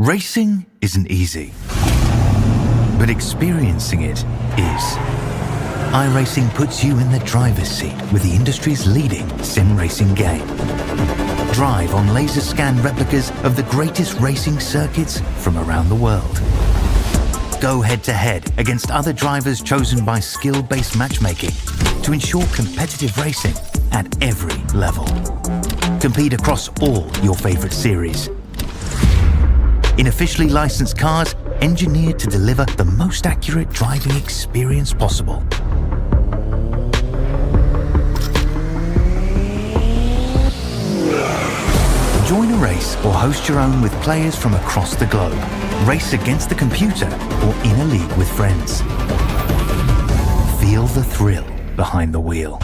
Racing isn't easy, but experiencing it is. iRacing puts you in the driver's seat with the industry's leading sim racing game. Drive on laser scan replicas of the greatest racing circuits from around the world. Go head-to-head against other drivers chosen by skill-based matchmaking to ensure competitive racing at every level. Compete across all your favorite series. In officially licensed cars, engineered to deliver the most accurate driving experience possible. Join a race or host your own with players from across the globe. Race against the computer or in a league with friends. Feel the thrill behind the wheel.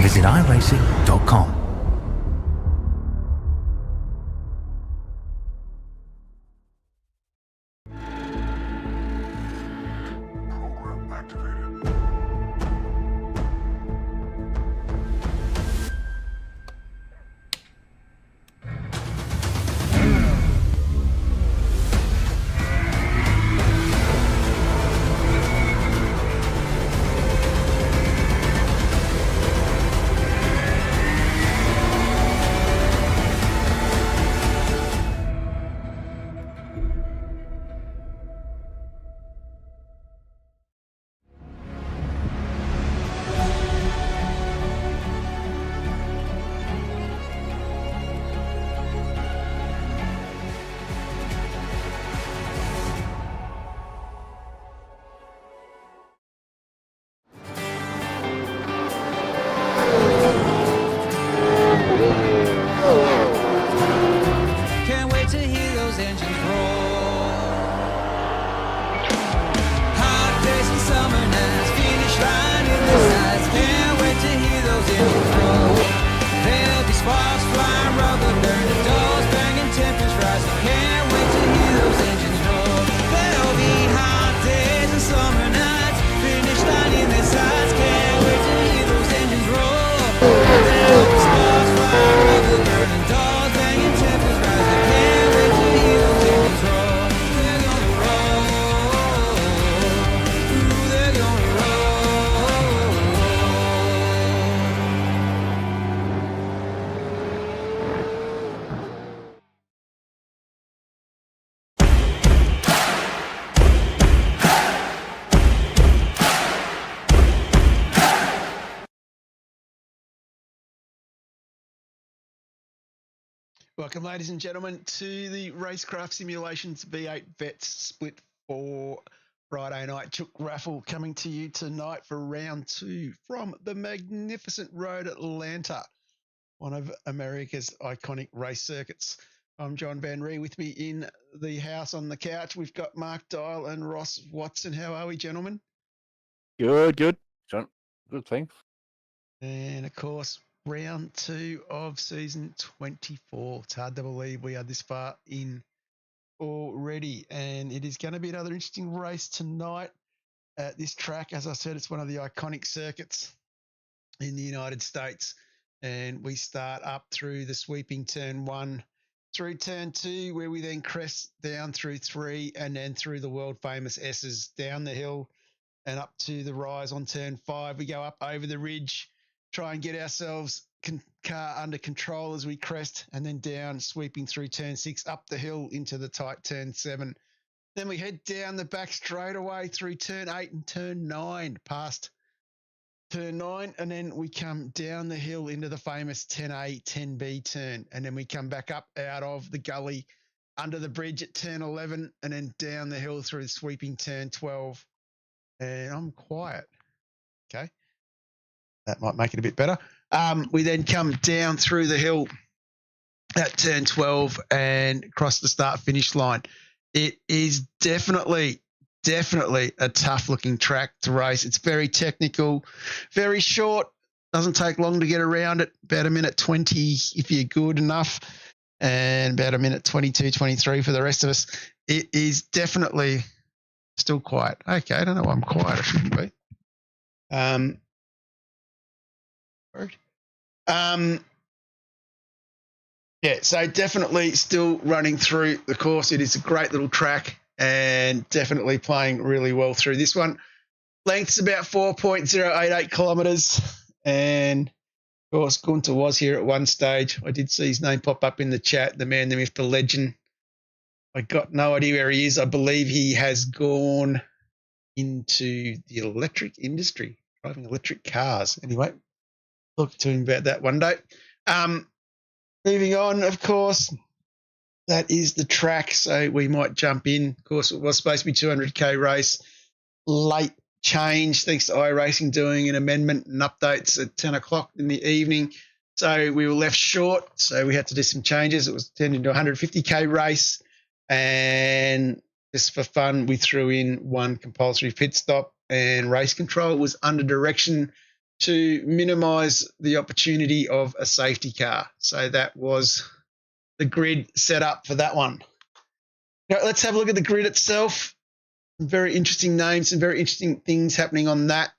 Visit iRacing.com. Welcome, ladies and gentlemen, to the RaceKraft Simulations V8 Vets Split 4 Friday night Chook Raffle, coming to you tonight for round 2 from the magnificent Road Atlanta, one of America's iconic race circuits. I'm John Van Ree. With me in the house on the couch, we've got Mark Dial and Ross Watson. How are we, gentlemen? Good. John, good, thanks. And, of course, round 2 of season 24. It's hard to believe we are this far in already, and it is going to be another interesting race tonight at this track. As I said, it's one of the iconic circuits in the United States, and we start up through the sweeping turn 1 through turn 2, where we then crest down through 3 and then through the world famous S's down the hill and up to the rise on turn 5. We go up over the ridge, try and get ourselves car under control as we crest, and then down, sweeping through turn 6, up the hill into the tight turn 7. Then we head down the back straightaway through turn 8 and turn 9, past turn 9, and then we come down the hill into the famous 10A, 10B turn, and then we come back up out of the gully under the bridge at turn 11, and then down the hill through the sweeping turn 12. And I'm quiet. Okay. That might make it a bit better. We then come down through the hill at turn 12 and cross the start-finish line. It is definitely a tough-looking track to race. It's very technical, very short. Doesn't take long to get around it. About a minute 20 if you're good enough, and about a minute 22, 23 for the rest of us. It is definitely still quiet. Okay, I don't know why I'm quiet. I shouldn't be. Yeah, so definitely still running through the course. It is a great little track and definitely playing really well through this one. Length's about 4.088 kilometres. And, of course, Gunter was here at one stage. I did see his name pop up in the chat, the man, the myth, the legend. I got no idea where he is. I believe he has gone into the electric industry, driving electric cars. Anyway, look to him about that one day. Moving on, of course, that is the track, so we might jump in. Of course, it was supposed to be 200k race. Late change, thanks to iRacing doing an amendment and updates at 10 o'clock in the evening. So we were left short, so we had to do some changes. It was turned into a 150k race, and just for fun, we threw in one compulsory pit stop, and race control was under direction to minimise the opportunity of a safety car. So that was the grid set up for that one. Now, let's have a look at the grid itself. Very interesting names and very interesting things happening on that.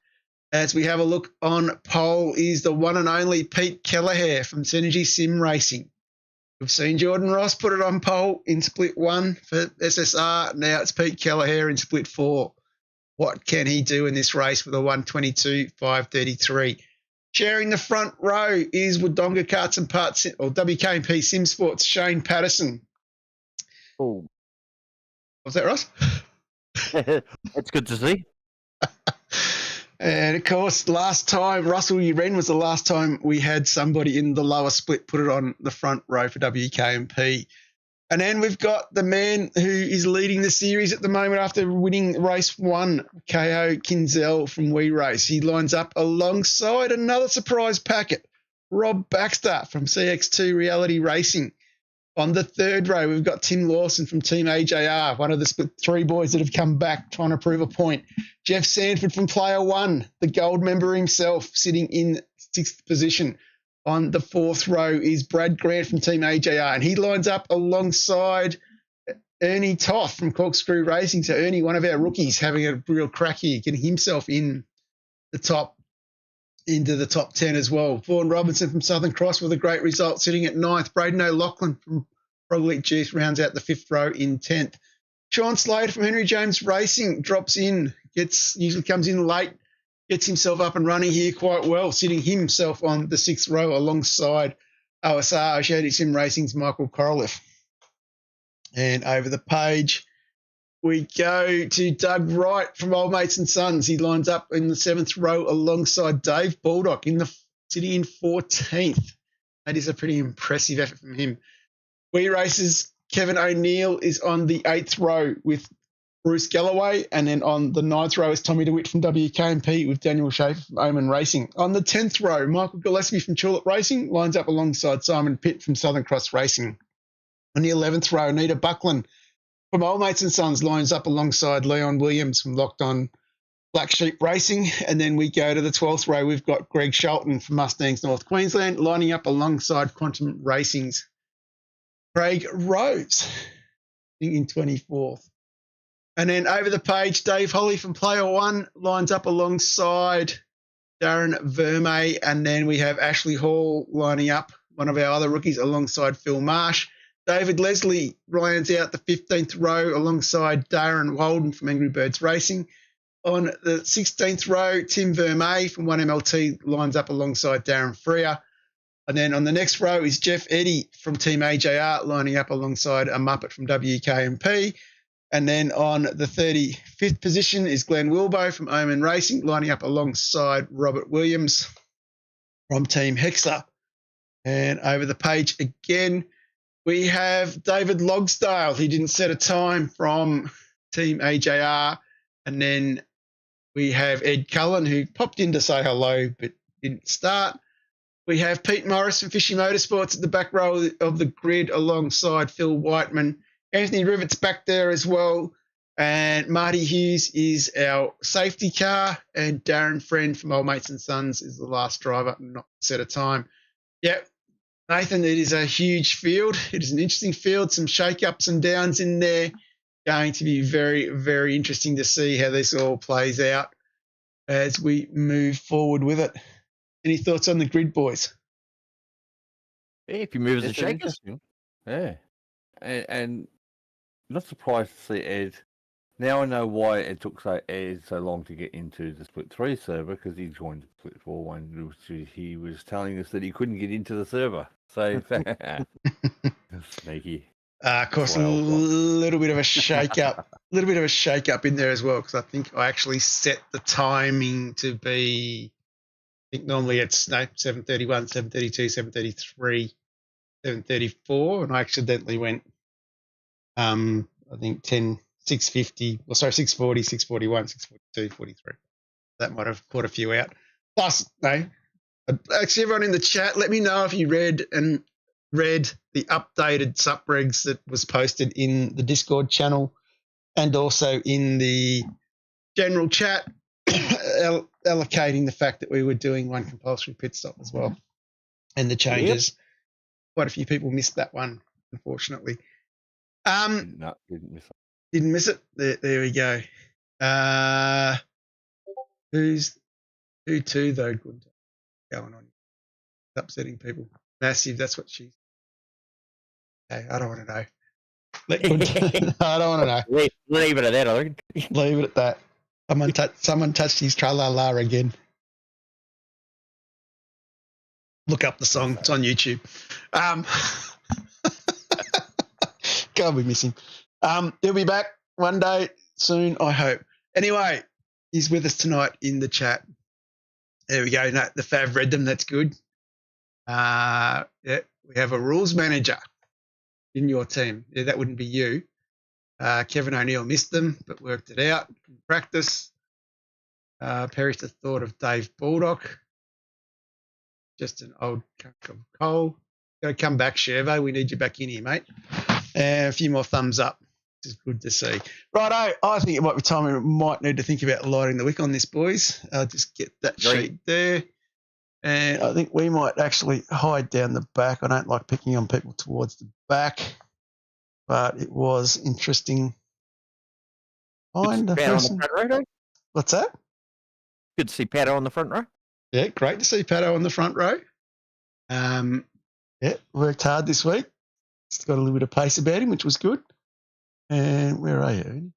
As we have a look on pole is the one and only Pete Kelleher from Synergy Sim Racing. We've seen Jordan Ross put it on pole in split 1 for SSR. Now it's Pete Kelleher in split 4. What can he do in this race with a 122.533? Sharing the front row is Wodonga Karts and Parts, or WKMP Sim Sports, Shane Patterson. Oh, Was that Ross? that's good to see. And, of course, last time, Russell Uren was the last time we had somebody in the lower split put it on the front row for WKMP. And then we've got the man who is leading the series at the moment after winning race 1, Caio Kinzel from We Race. He lines up alongside another surprise packet, Rob Baxter from CX2 Reality Racing. On the third row, we've got Tim Lawson from Team AJR, one of the split 3 boys that have come back trying to prove a point. Jeff Sanford from Player 1, the gold member himself, sitting in 6th position. On the 4th row is Brad Grant from Team AJR, and he lines up alongside Ernie Toth from Corkscrew Racing. So Ernie, one of our rookies, having a real crack here, getting himself into the top 10 as well. Vaughan Robinson from Southern Cross with a great result, sitting at 9th. Braden O'Loughlin from Pro Elite Juice rounds out the 5th row in 10th. Sean Slater from Henry James Racing drops in, usually comes in late, gets himself up and running here quite well, sitting himself on the 6th row alongside OSR, Oceanic Sim Racing's Michael Korolev. And over the page, we go to Doug Wright from Old Mates and Sons. He lines up in the 7th row alongside Dave Baldock sitting in 14th. That is a pretty impressive effort from him. We Races, Kevin O'Neill is on the 8th row with Bruce Galloway, and then on the 9th row is Tommy DeWitt from WKMP with Daniel Schaefer from Omen Racing. On the 10th row, Michael Gillespie from Tulip Racing lines up alongside Simon Pitt from Southern Cross Racing. On the 11th row, Anita Buckland from Old Mates and Sons lines up alongside Leon Williams from Locked On Black Sheep Racing. And then we go to the 12th row. We've got Greg Shelton from Mustangs North Queensland lining up alongside Quantum Racing's Craig Rose in 24th. And then over the page, Dave Holly from Player 1 lines up alongside Darren Vermey. And then we have Ashley Hall lining up, one of our other rookies, alongside Phil Marsh. David Leslie rounds out the 15th row alongside Darren Walden from Angry Birds Racing. On the 16th row, Tim Vermey from 1MLT lines up alongside Darren Freer. And then on the next row is Jeff Eddy from Team AJR lining up alongside a Muppet from WKMP. And then on the 35th position is Glenn Wilbo from Omen Racing lining up alongside Robert Williams from Team Hexer. And over the page again, we have David Logsdale. He didn't set a time from Team AJR. And then we have Ed Cullen, who popped in to say hello but didn't start. We have Pete Morris from Fishy Motorsports at the back row of the grid alongside Phil Whiteman. Anthony Rivett's back there as well. And Marty Hughes is our safety car. And Darren Friend from Old Mates and Sons is the last driver, not set a time. Yep. Nathan, it is a huge field. It is an interesting field, some shake-ups and downs in there. Going to be very, very interesting to see how this all plays out as we move forward with it. Any thoughts on the grid, boys? if you move as a This is shaker. interesting. Yeah. And not surprised to see Ed. Now I know why it took Ed so long to get into the Split 3 server, because he joined the Split 4 one, which he was telling us that he couldn't get into the server. So, sneaky. Of course, a Wow. little bit of a shake up in there as well, because I think I actually set the timing to be, I think normally it's 7:31, 7:32, 7:33, 7:34, and I accidentally went, I think 6:50, well, sorry, 6:40, 6:41, 6:42, 43. That might have caught a few out. Plus, actually, everyone in the chat, let me know if you read the updated subregs that was posted in the Discord channel and also in the general chat, allocating the fact that we were doing one compulsory pit stop as well and the changes. Yep. Quite a few people missed that one, unfortunately. No, didn't miss it. Didn't miss it. There we go. Who to though? Good going on. It's upsetting people. Massive. That's what she's. Okay, I don't want to know. I don't want to know. Leave it at that, I think. Leave it at that. Someone touched his tra-la-la again. Look up the song. It's on YouTube. Can't be missing. He'll be back one day soon, I hope. Anyway, he's with us tonight in the chat. There we go. No, the Fav read them. That's good. Yeah, we have a rules manager in your team. Yeah, that wouldn't be you. Kevin O'Neill missed them, but worked it out in practice. Perished the thought of Dave Baldock. Just an old cup of coal. Got to come back, Chervo. We need you back in here, mate. And a few more thumbs up. Which is good to see. Righto, I think it might be time we might need to think about lighting the wick on this, boys. I'll just get that sheet there. And I think we might actually hide down the back. I don't like picking on people towards the back, but it was interesting. Find the person. What's that? Good to see Pato on the front row. Yeah, great to see Pato on the front row. Yeah, worked hard this week. It's got a little bit of pace about him, which was good. And where are you?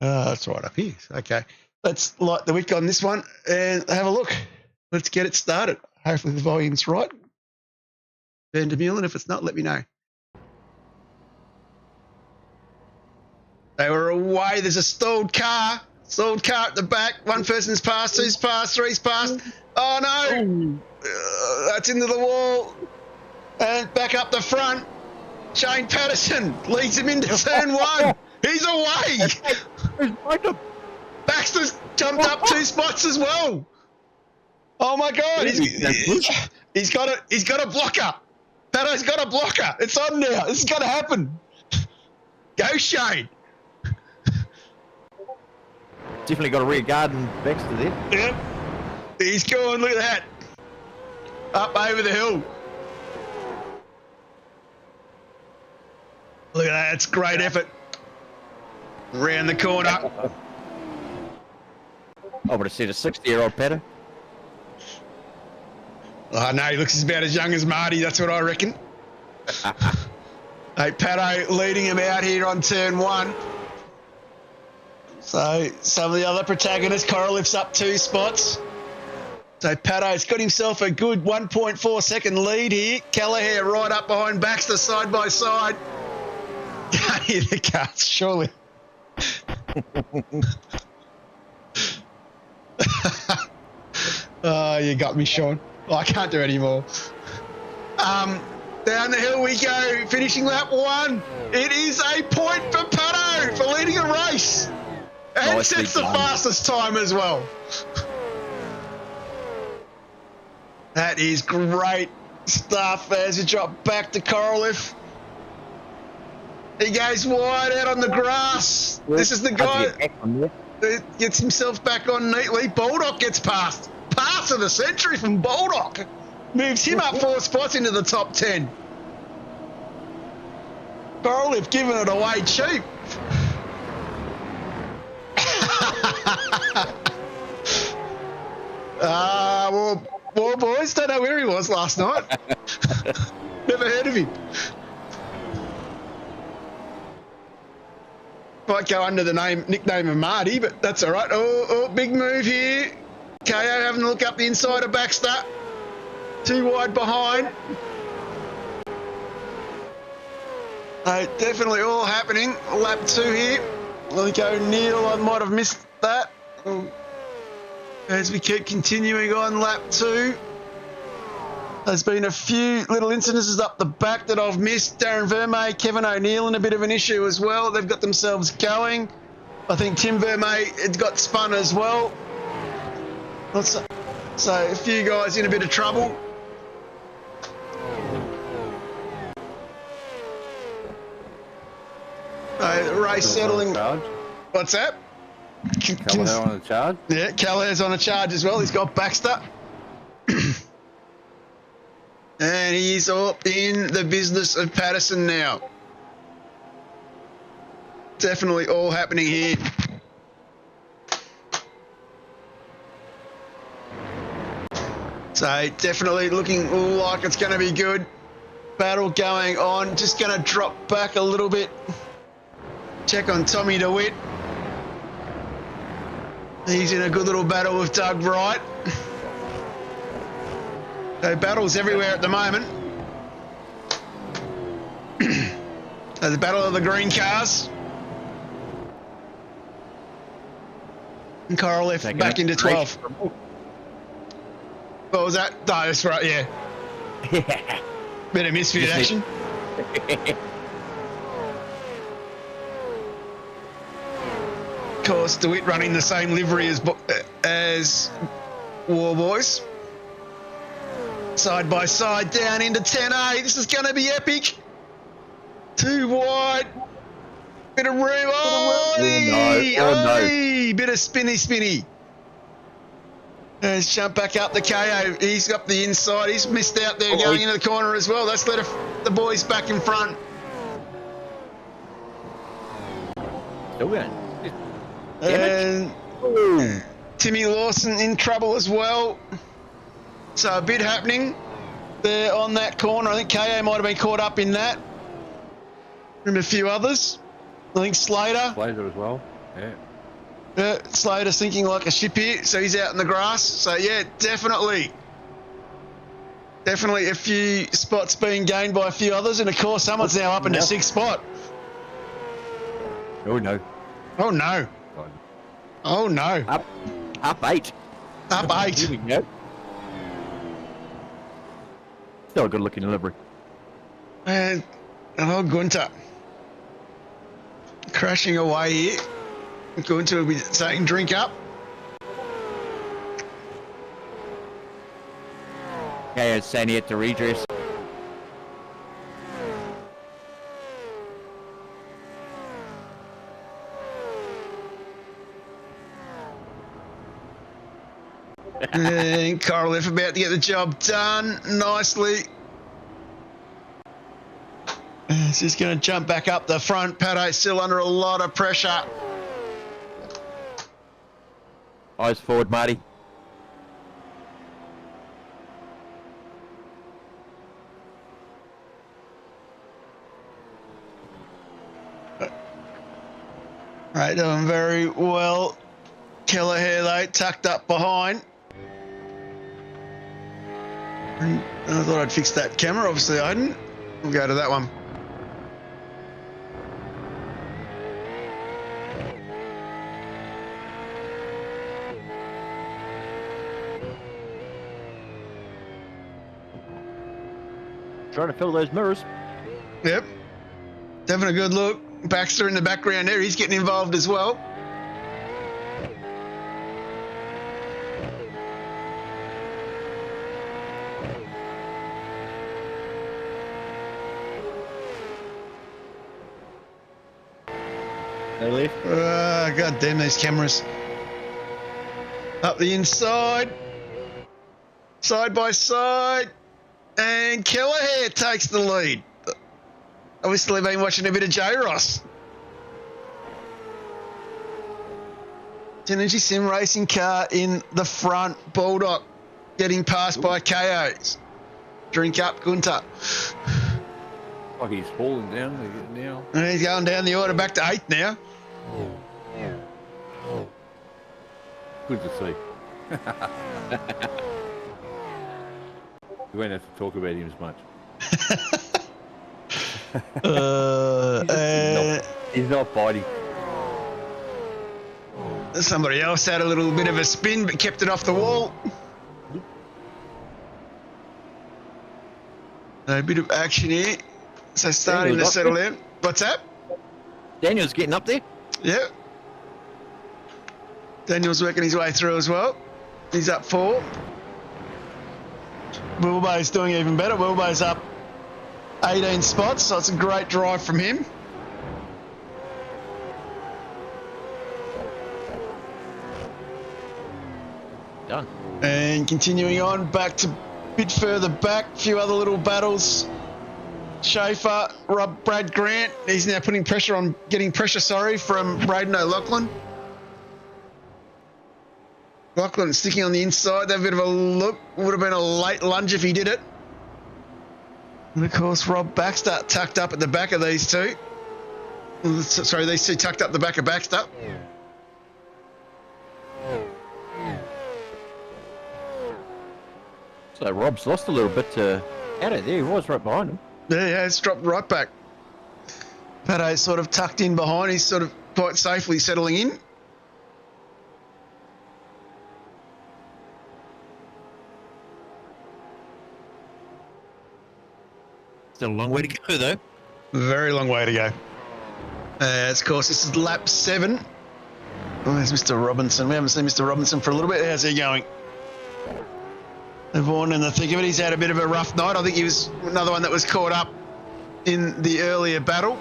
That's right up here. Okay. Let's light the wick on this one and have a look. Let's get it started. Hopefully the volume's right. Van der Meulen, if it's not, let me know. They were away. There's a stalled car. Stalled car at the back. One person's passed, two's passed, three's passed. Oh, no. That's into the wall. And back up the front. Shane Patterson leads him into turn one. He's away. Baxter's jumped up 2 spots as well. Oh my God! He's got a blocker. Pato's got a blocker. It's on now. This is going to happen. Go Shane. Definitely got a rear guard and Baxter there. Yep. He's going. Look at that. Up over the hill. Look at that. It's great effort. Round the corner. I would have said a 60-year-old Pato. Oh, no, he looks about as young as Marty. That's what I reckon. Hey, Pato leading him out here on turn one. So some of the other protagonists, Coral lifts up 2 spots. So Pato's got himself a good 1.4 second lead here. Kelleher right up behind Baxter side by side. Can't hear the cars, surely. Oh, you got me, Sean. I can't do any more. Down the hill we go, finishing lap 1. It is a point for Pato for leading a race. And sets the fastest time as well. That is great stuff as you drop back to Coraliff. He goes wide out on the grass. This is the guy that gets himself back on neatly. Baldock gets past. Pass of the century from Baldock. Moves him up 4 spots into the top 10. Coraliff giving it away cheap. Well, War Boys. Don't know where he was last night. Never heard of him. Might go under the nickname of Marty, but that's all right. Oh, big move here. KO having a look up the inside of Baxter. Too wide behind. Definitely all happening. Lap 2 here. I think O'Neill, I might have missed that. As we keep continuing on lap 2. There's been a few little incidences up the back that I've missed. Darren Vermey, Kevin O'Neill in a bit of an issue as well. They've got themselves going. I think Tim Vermey had got spun as well. So a few guys in a bit of trouble. The race settling. What's that? Callagher on a charge. Yeah, Callagher's on a charge as well. He's got Baxter. And he's up in the business of Patterson now. Definitely all happening here. So definitely looking like it's going to be good. Battle going on. Just going to drop back a little bit. Check on Tommy DeWitt. He's in a good little battle with Doug Wright. So battles everywhere at the moment. So the battle of the green cars. And Carl left back into 12. What was that? No, that's right, yeah. Bit of misfit action. Of course, DeWitt running the same livery as War Boys. Side by side down into 10A. This is going to be epic. Too wide. Bit of room. Oh, no. Bit of spinny. Let's jump back up the KO. He's up the inside. He's missed out there going into the corner as well. Let's let the boys back in front. Still going. And Timmy Lawson in trouble as well. So a bit happening there on that corner. I think KO might have been caught up in that. And a few others. I think Slater. Slater as well. Yeah. Slater's thinking like a ship here, so he's out in the grass. So yeah, definitely a few spots being gained by a few others, and of course someone's now up into 6th spot. Oh no. Oh no. Oh no. Up 8. Up 8. Here we go. Still a good looking livery. And Gunter crashing away here. Gunter will be saying drink up. Okay, it's saying he had to redress. And Carl F about to get the job done nicely. He's just going to jump back up the front. Pato still under a lot of pressure. Eyes forward, Marty. Right, doing very well. Kelleher though, tucked up behind. I thought I'd fix that camera, obviously I didn't. We'll go to that one. Trying to fill those mirrors. Yep. Having a good look. Baxter in the background there, he's getting involved as well. They left. God damn these cameras. Up the inside. Side by side. And Kelleher takes the lead. Obviously been watching a bit of J-Ross. Synergy Sim racing car in the front. Bulldog getting passed by KO. Drink up, Gunter. Like he's falling down now. And he's going down the order back to 8th now. Good to see. We won't have to talk about him as much. He's not biting. Somebody else had a little bit of a spin but kept it off the wall. A bit of action here. So starting to settle in. What's that? Daniel's getting up there. Yeah. Daniel's working his way through as well. He's up 4. Wilbo's doing even better. Wilbo's up 18 spots, so it's a great drive from him. Done. And continuing on, back to a bit further back, a few other little battles. Schaefer, Brad Grant, he's now getting pressure from Braden O'Loughlin. Lachlan sticking on the inside, that bit of a look, would have been a late lunge if he did it. And of course, Rob Baxter tucked up at the back of these two. Sorry, these two tucked up the back of Baxter. So Rob's lost a little bit out of there. He was right behind him. Yeah, it's dropped right back. Pado's sort of tucked in behind. He's sort of quite safely settling in. Still a long way to go, though. Very long way to go. Of course, this is lap 7. Oh, there's Mr. Robinson. We haven't seen Mr. Robinson for a little bit. How's he going? Vaughan in the thick of it. He's had a bit of a rough night. I think he was another one that was caught up in the earlier battle.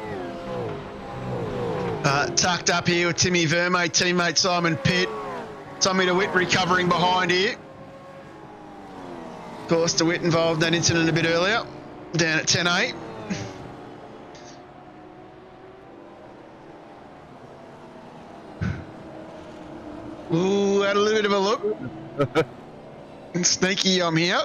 Tucked up here with Timmy Vermey, teammate Simon Pitt. Tommy DeWitt recovering behind here. Of course, DeWitt involved in that incident a bit earlier, down at 10-8. Ooh, had a little bit of a look. Sneaky, I'm here.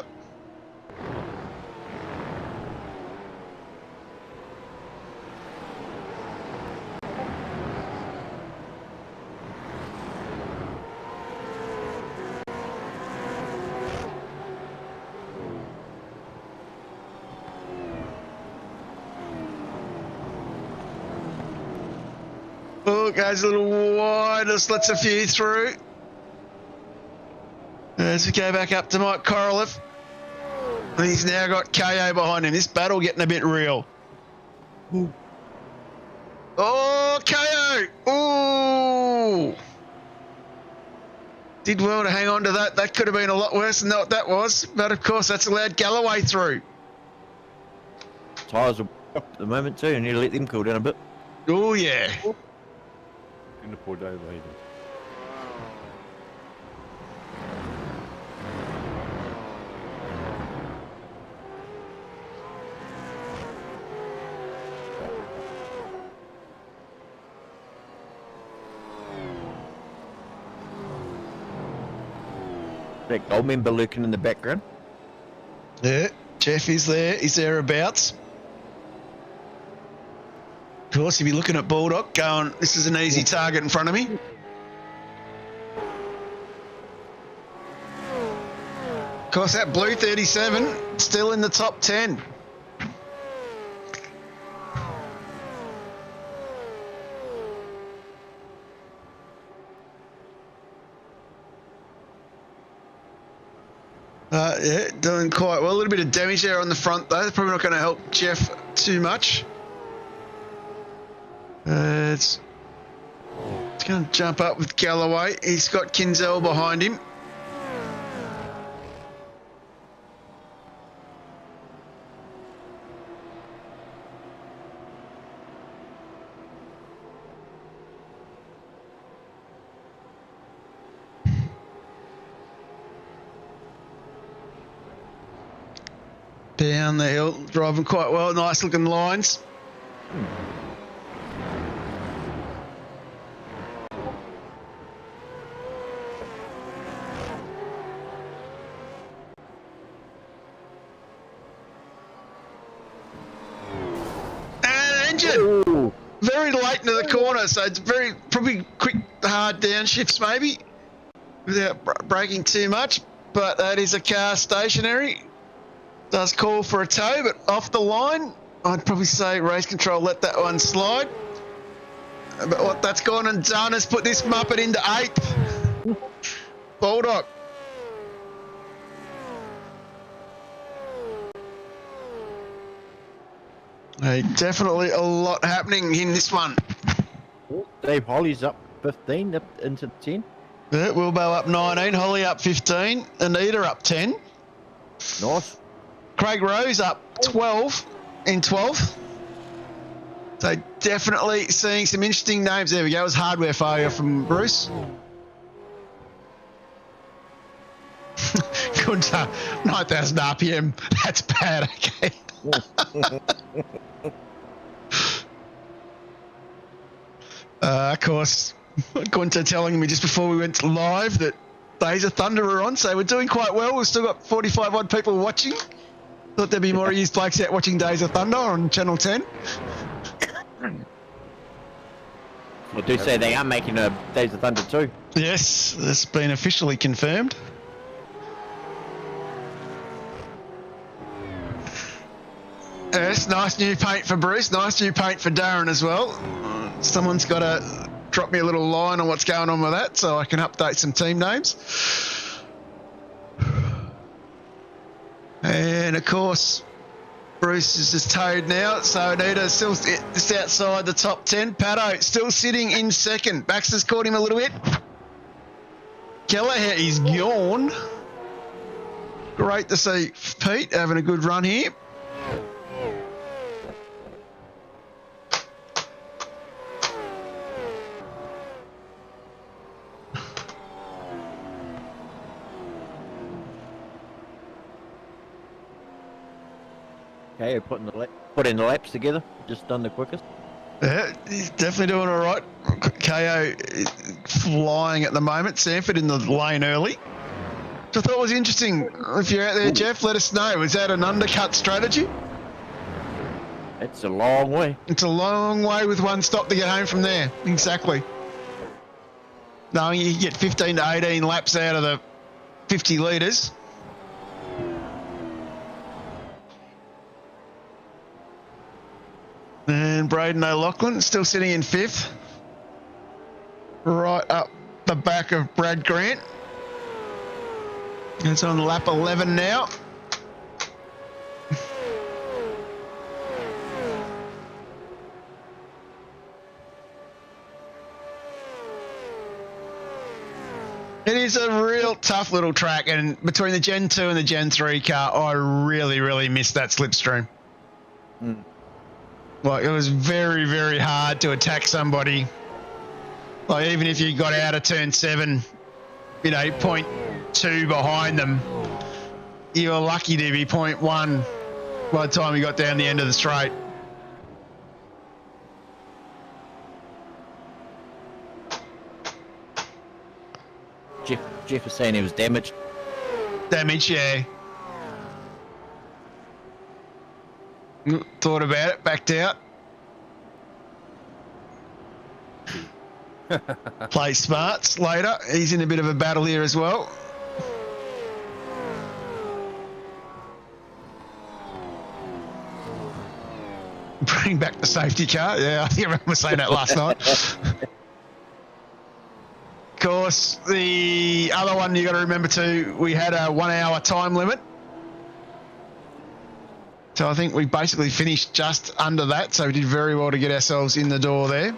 Oh, goes a little wide, just lets a few through. As we go back up to Mike Korolev. And he's now got KO behind him. This battle getting a bit real. Ooh. Oh, KO! Ooh! Did well to hang on to that. That could have been a lot worse than what that was. But of course, that's allowed Galloway through. Tyres are up at the moment too. You need to let them cool down a bit. Oh, yeah. In the poor day later. That gold member lurking in the background. Yeah, Jeff is there. He's thereabouts. Of course, you'd be looking at Bulldog going, this is an easy target in front of me. Of course, that blue 37 still in the top 10. Yeah, doing quite well. A little bit of damage there on the front, though. It's probably not going to help Jeff too much. It's going to jump up with Galloway. He's got Kinzel behind him. Down the hill, driving quite well. Nice looking lines. injured. Ooh. Very late into the corner, so it's very probably quick, hard downshifts maybe, without braking too much. But that is a car stationary. Does call for a tow, but off the line, I'd probably say race control let that one slide. But what that's gone and done is put this Muppet into 8th. Bulldog. Hey, definitely a lot happening in this one. Dave Holly's up 15, up into 10. Yeah, Wilbo up 19, Holly up 15, Anita up 10. Nice. Craig Rose up 12 in 12th. So definitely seeing some interesting names. There we go. It was hardware failure from Bruce. Good 9,000 RPM. That's bad. Okay. Of course, Gunter telling me just before we went live that Days of Thunder are on, so we're doing quite well. We've still got 45 odd people watching. Thought there'd be more of you blokes out watching Days of Thunder on Channel 10. I do say they are making a Days of Thunder too. Yes, it's been officially confirmed. Yes, nice new paint for Bruce. Nice new paint for Darren as well. Someone's got to drop me a little line on what's going on with that so I can update some team names. And of course, Bruce is just towed now, so Anita's still just outside the top 10. Pato still sitting in second. Baxter's caught him a little bit. Kelleher is gone. Great to see Pete having a good run here. Okay, putting the laps together. Just done the quickest. Yeah, he's definitely doing all right. KO flying at the moment. Sanford in the lane early. Which I thought was interesting. If you're out there, Jeff, let us know. Is that an undercut strategy? It's a long way. It's a long way with one stop to get home from there. Exactly. Knowing you can get 15 to 18 laps out of the 50 litres. And Braden O'Loughlin still sitting in 5th. Right up the back of Brad Grant. It's on lap 11 now. It is a real tough little track, and between the Gen 2 and the Gen 3 car, I really missed that slipstream. Like, it was very, very hard to attack somebody. Like, even if you got out of turn 7, you know, 0.2 behind them, you were lucky to be 0.1 by the time you got down the end of the straight. Jeff was saying he was damaged. Damage, yeah. Thought about it, backed out. Play smarts later. He's in a bit of a battle here as well. Bring back the safety car. Yeah, I think everyone was saying that last night. Of course, the other one you got to remember too, we had a 1 hour time limit. So I think we basically finished just under that. So we did very well to get ourselves in the door there.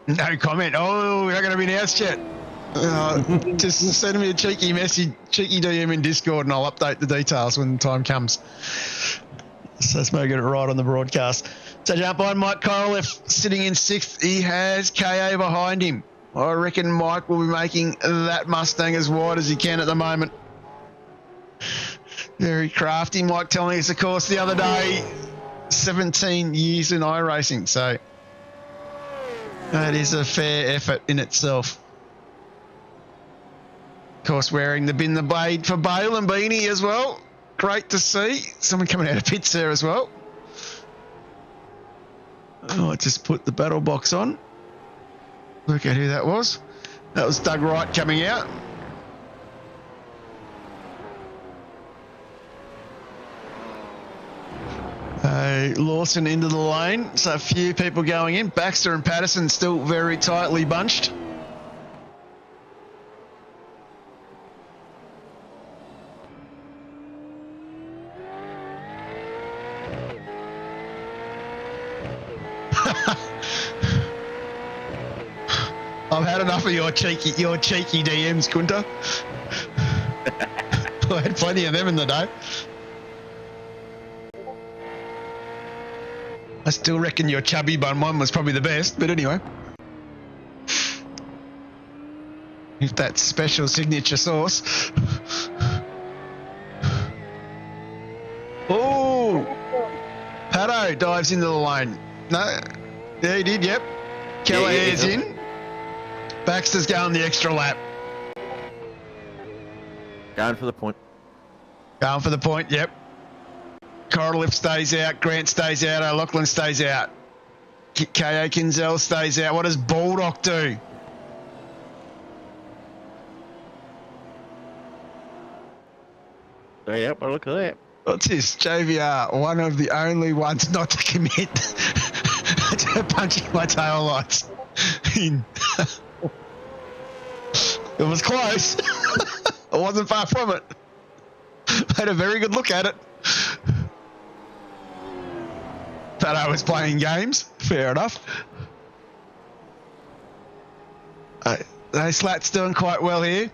No comment. Oh, we're not going to be announced yet. Just send me a cheeky message, cheeky DM in Discord, and I'll update the details when the time comes. So let's make it right on the broadcast. So jump on Mike Korolev sitting in 6th. He has KO behind him. I reckon Mike will be making that Mustang as wide as he can at the moment. Very crafty. Mike telling us, of course, the other day, 17 years in iRacing. So That is a fair effort in itself. Of course, wearing the bin the blade for Bale and Beanie as well. Great to see. Someone coming out of pits there as well. Oh, I just put the battle box on. Look at who that was. That was Doug Wright coming out. Lawson into the lane. So a few people going in. Baxter and Patterson still very tightly bunched. I've had enough of your cheeky DMs, Kunta. I had plenty of them in the day. I still reckon your chubby bun one was probably the best, but anyway. If that's special signature sauce. Oh! Pato dives into the lane. No. Yeah, he did, yep. Kelleher's in. Baxter's going the extra lap. Going for the point. Going for the point, yep. Coraliff stays out. Grant stays out. O'Loughlin stays out. Caio Kinzel stays out. What does Baldock do? Yep, look at that. What's this? JVR, one of the only ones not to commit to punching my tail lights in. It was close. I wasn't far from it. Had a very good look at it. But I was playing games. Fair enough. Slat's doing quite well here.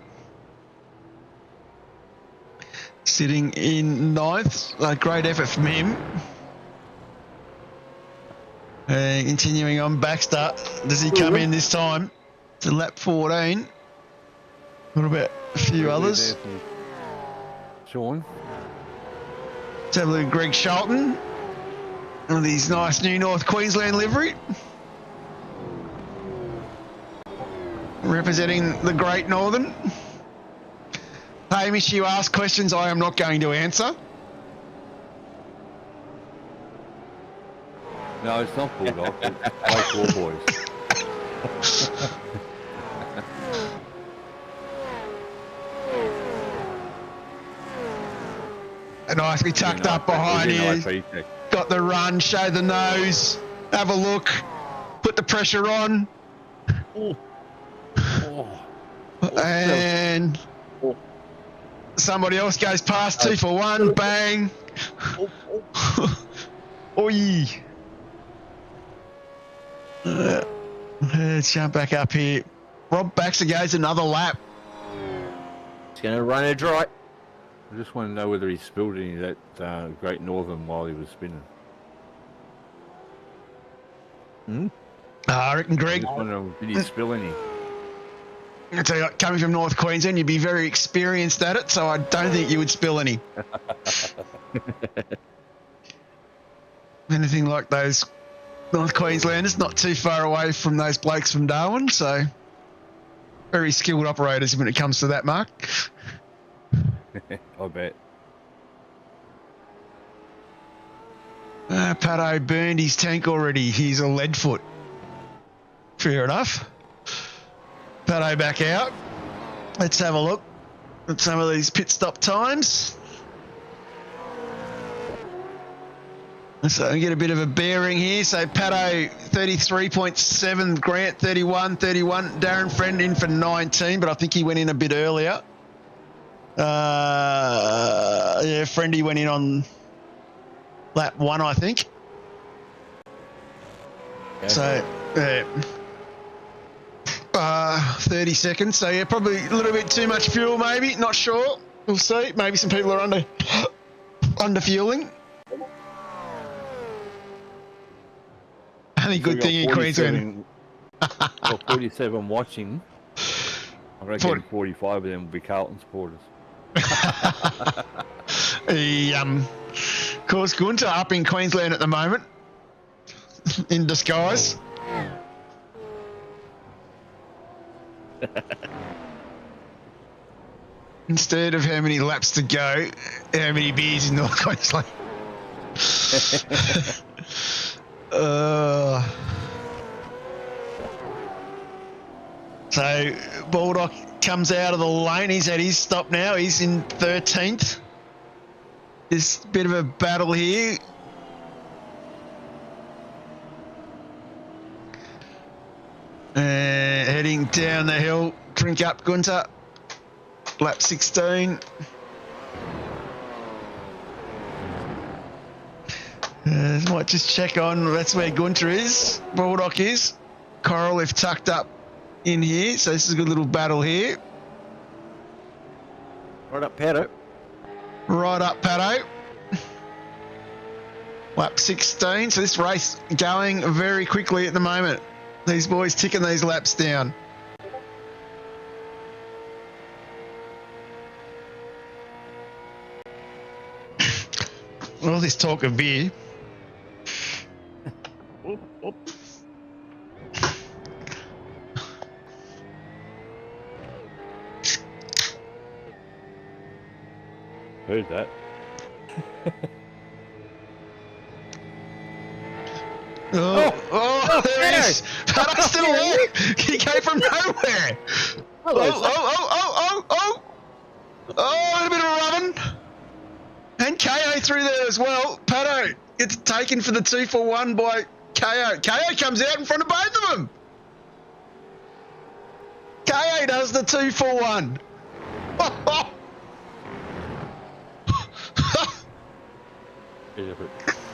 Sitting in ninth. Great effort from him. Continuing on, Baxter. Does he come in this time to lap 14? What about a few others? Sean. Let's have a look at Greg Shelton. With his nice new North Queensland livery. Representing the Great Northern. Hamish, you ask questions I am not going to answer. No, it's not Bulldog. It's Blake War Boys. Nicely tucked up behind you. Got the run, show the nose, have a look, put the pressure on. And somebody else goes past 2 for 1, bang. Oi. Let's jump back up here. Rob Baxter goes another lap. He's going to run it dry. I just want to know whether he spilled any of that Great Northern while he was spinning. I reckon Greg. I just wonder, did he spill any? I tell you what, coming from North Queensland, you'd be very experienced at it, so I don't think you would spill any. Anything like those North Queenslanders, not too far away from those blokes from Darwin, so very skilled operators when it comes to that, Mark. I bet. Pato burned his tank already. He's a lead foot. Fair enough. Pato back out. Let's have a look at some of these pit stop times. So we get a bit of a bearing here. So Pato 33.7, Grant 31, Darren Friend in for 19, but I think he went in a bit earlier. Yeah, Friendy went in on lap 1, I think. Okay. So, 30 seconds. So, yeah, probably a little bit too much fuel, maybe. Not sure. We'll see. Maybe some people are under fueling. Only good thing in Queensland. Got 47 watching. I reckon 45 of them will be Carlton supporters. Of course, Gunter up in Queensland at the moment, in disguise. Instead of how many laps to go, how many beers in North Queensland. So Bulldog comes out of the lane. He's at his stop now. He's in 13th. There's a bit of a battle here. Heading down the hill. Drink up, Gunter. Lap 16. Might just check on. That's where Gunter is. Bulldog is. Coral have tucked up in here. So this is a good little battle here. Right up, Pato. Right up, Pato. Lap 16. So this race going very quickly at the moment. These boys ticking these laps down. All this talk of beer. Oop, oop. Who's that? Oh, there he is. Pato's still there. He came from nowhere. Oh, a bit of a rubbing. And KO through there as well. Pato gets taken for the 2-for-1 by KO. KO comes out in front of both of them. KO does the 2-for-1.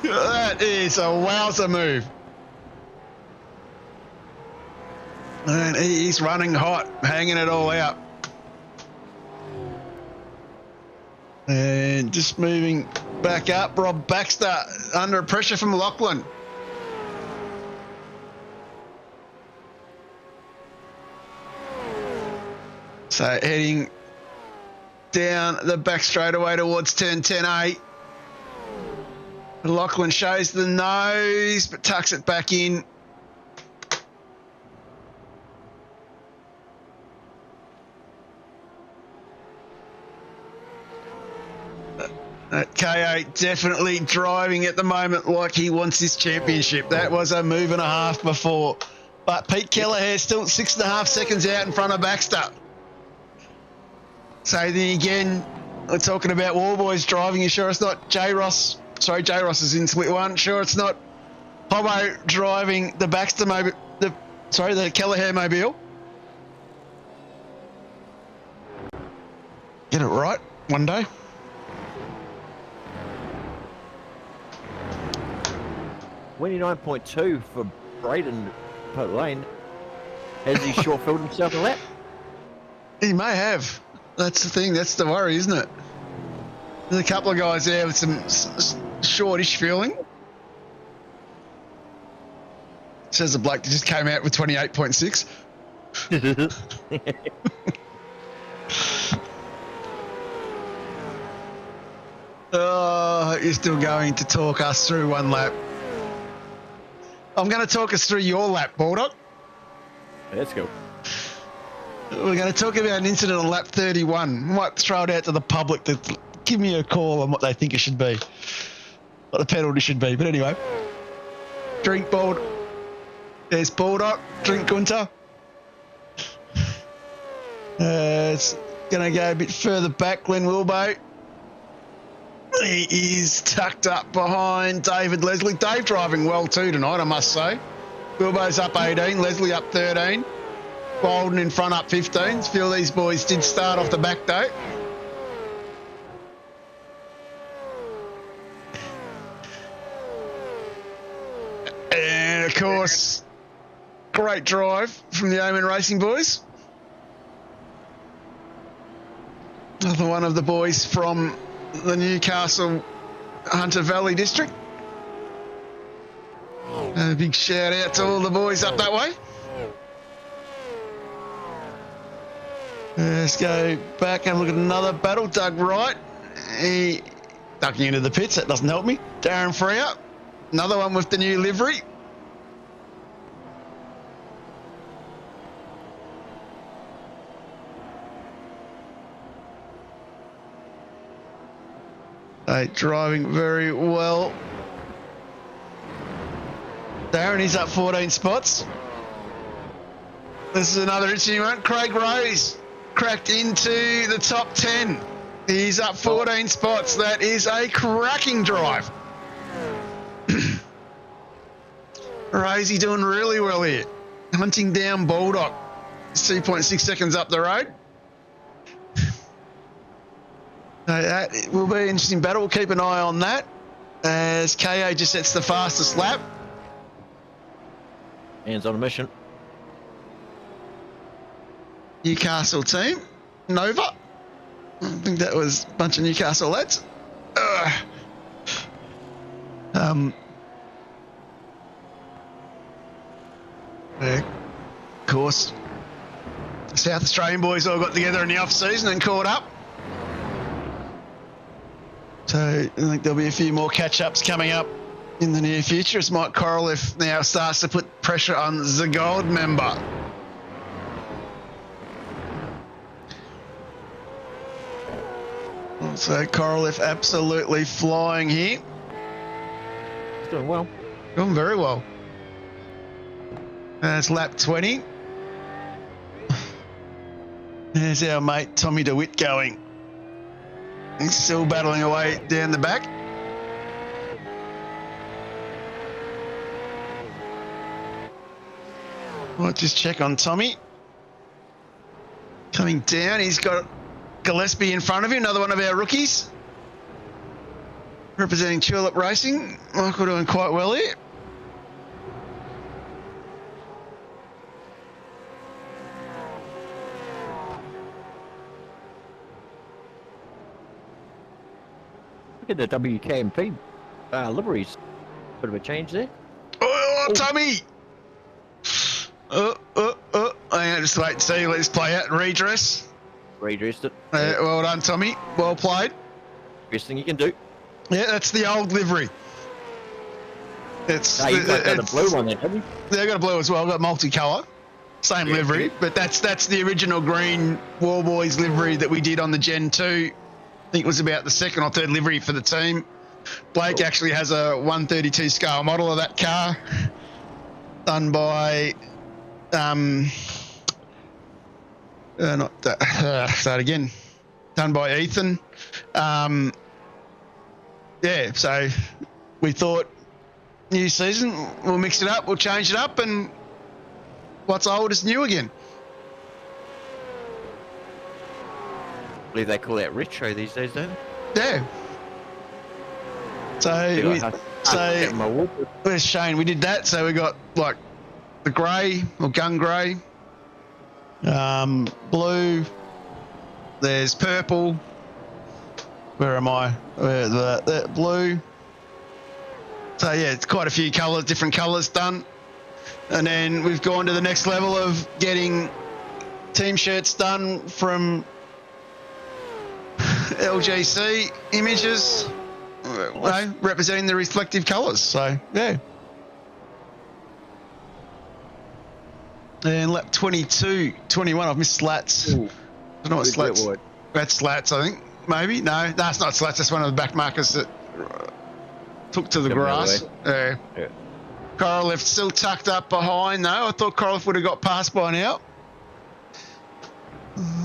That is a wowzer move. And he's running hot, hanging it all out. And just moving back up, Rob Baxter under pressure from Lachlan. So heading down the back straightaway towards turn 10A. Lachlan shows the nose, but tucks it back in. KO definitely driving at the moment like he wants this championship. That was a move and a half before. But Pete Kelleher still 6.5 seconds out in front of Baxter. So then again, we're talking about Warboys driving. You sure it's not J-Ross? Sorry, J-Ross is in split one. Sure it's not Hobbo driving the Baxter mobile, the Kelleher mobile. Get it right one day. $29.2 for Braden per lane. Has he short-filled himself a lap? He may have. That's the thing. That's the worry, isn't it? There's a couple of guys there with some shortish feeling. Says the bloke that just came out with 28.6. Oh, you're still going to talk us through one lap. I'm going to talk us through your lap, Bulldog. Let's go. We're going to talk about an incident on lap 31. Might throw it out to the public to give me a call on what they think it should be, what the penalty should be. But anyway, drink Bald. There's Bulldog. Drink Gunter. It's going to go a bit further back. Glenn Wilbo. He is tucked up behind David Leslie. Dave driving well too tonight, I must say. Wilbo's up 18, Leslie up 13. Bolden in front up 15. Feel these boys did start off the back though. And of course, great drive from the Omen Racing boys. Another one of the boys from the Newcastle Hunter Valley district. A big shout out to all the boys up that way. Let's go back and look at another battle. Doug Wright, he ducking into the pits. That doesn't help me. Darren Freer, another one with the new livery. Driving very well. Darren, he's up 14 spots. This is another interesting one. Craig Rose cracked into the top 10. He's up 14 spots. That is a cracking drive. Rosie doing really well here. Hunting down Bulldog. 2.6 seconds up the road. So that will be an interesting battle. We'll keep an eye on that as KO just sets the fastest lap. Hands on a mission. Newcastle team, Nova. I think that was a bunch of Newcastle lads. Yeah, of course, South Australian boys all got together in the off season and caught up. So I think there'll be a few more catch-ups coming up in the near future as Mike Korolev now starts to put pressure on the gold member. So Korolev absolutely flying here. He's doing well. Doing very well. That's lap 20. There's our mate Tommy DeWitt going. He's still battling away down the back. I'll just check on Tommy. Coming down, he's got Gillespie in front of him, another one of our rookies. Representing Tulip Racing. Michael doing quite well here. Look at the WKMP liveries. Bit of a change there. Oh, Tommy! Hang on, just wait and see. Let this play out and redress. Redressed it. Well done, Tommy. Well played. Best thing you can do. Yeah, that's the old livery. It's You got the blue one there, haven't you? Yeah, I got a blue as well. I got multicolour. Same livery, but that's the original green War Boys livery that we did on the Gen 2. I think it was about the second or third livery for the team. Blake actually has a 132 scale model of that car done by start again. Done by Ethan. Yeah, so we thought new season, we'll mix it up, we'll change it up, and what's old is new again. I believe they call that retro these days, don't they? Yeah. So where's Shane? We did that. So we got like the grey or gun grey, blue. There's purple. Where am I? Where the blue. So yeah, it's quite a few colours, different colours done. And then we've gone to the next level of getting team shirts done from LGC images, representing the reflective colours. So yeah. And lap 22, 21, I've missed slats. Ooh. I don't know what slats. That's slats, I think. Maybe? No, that's not slats. That's one of the back markers that took to the grass. Yeah. Korolev still tucked up behind, though. I thought Korolev would have got past by now.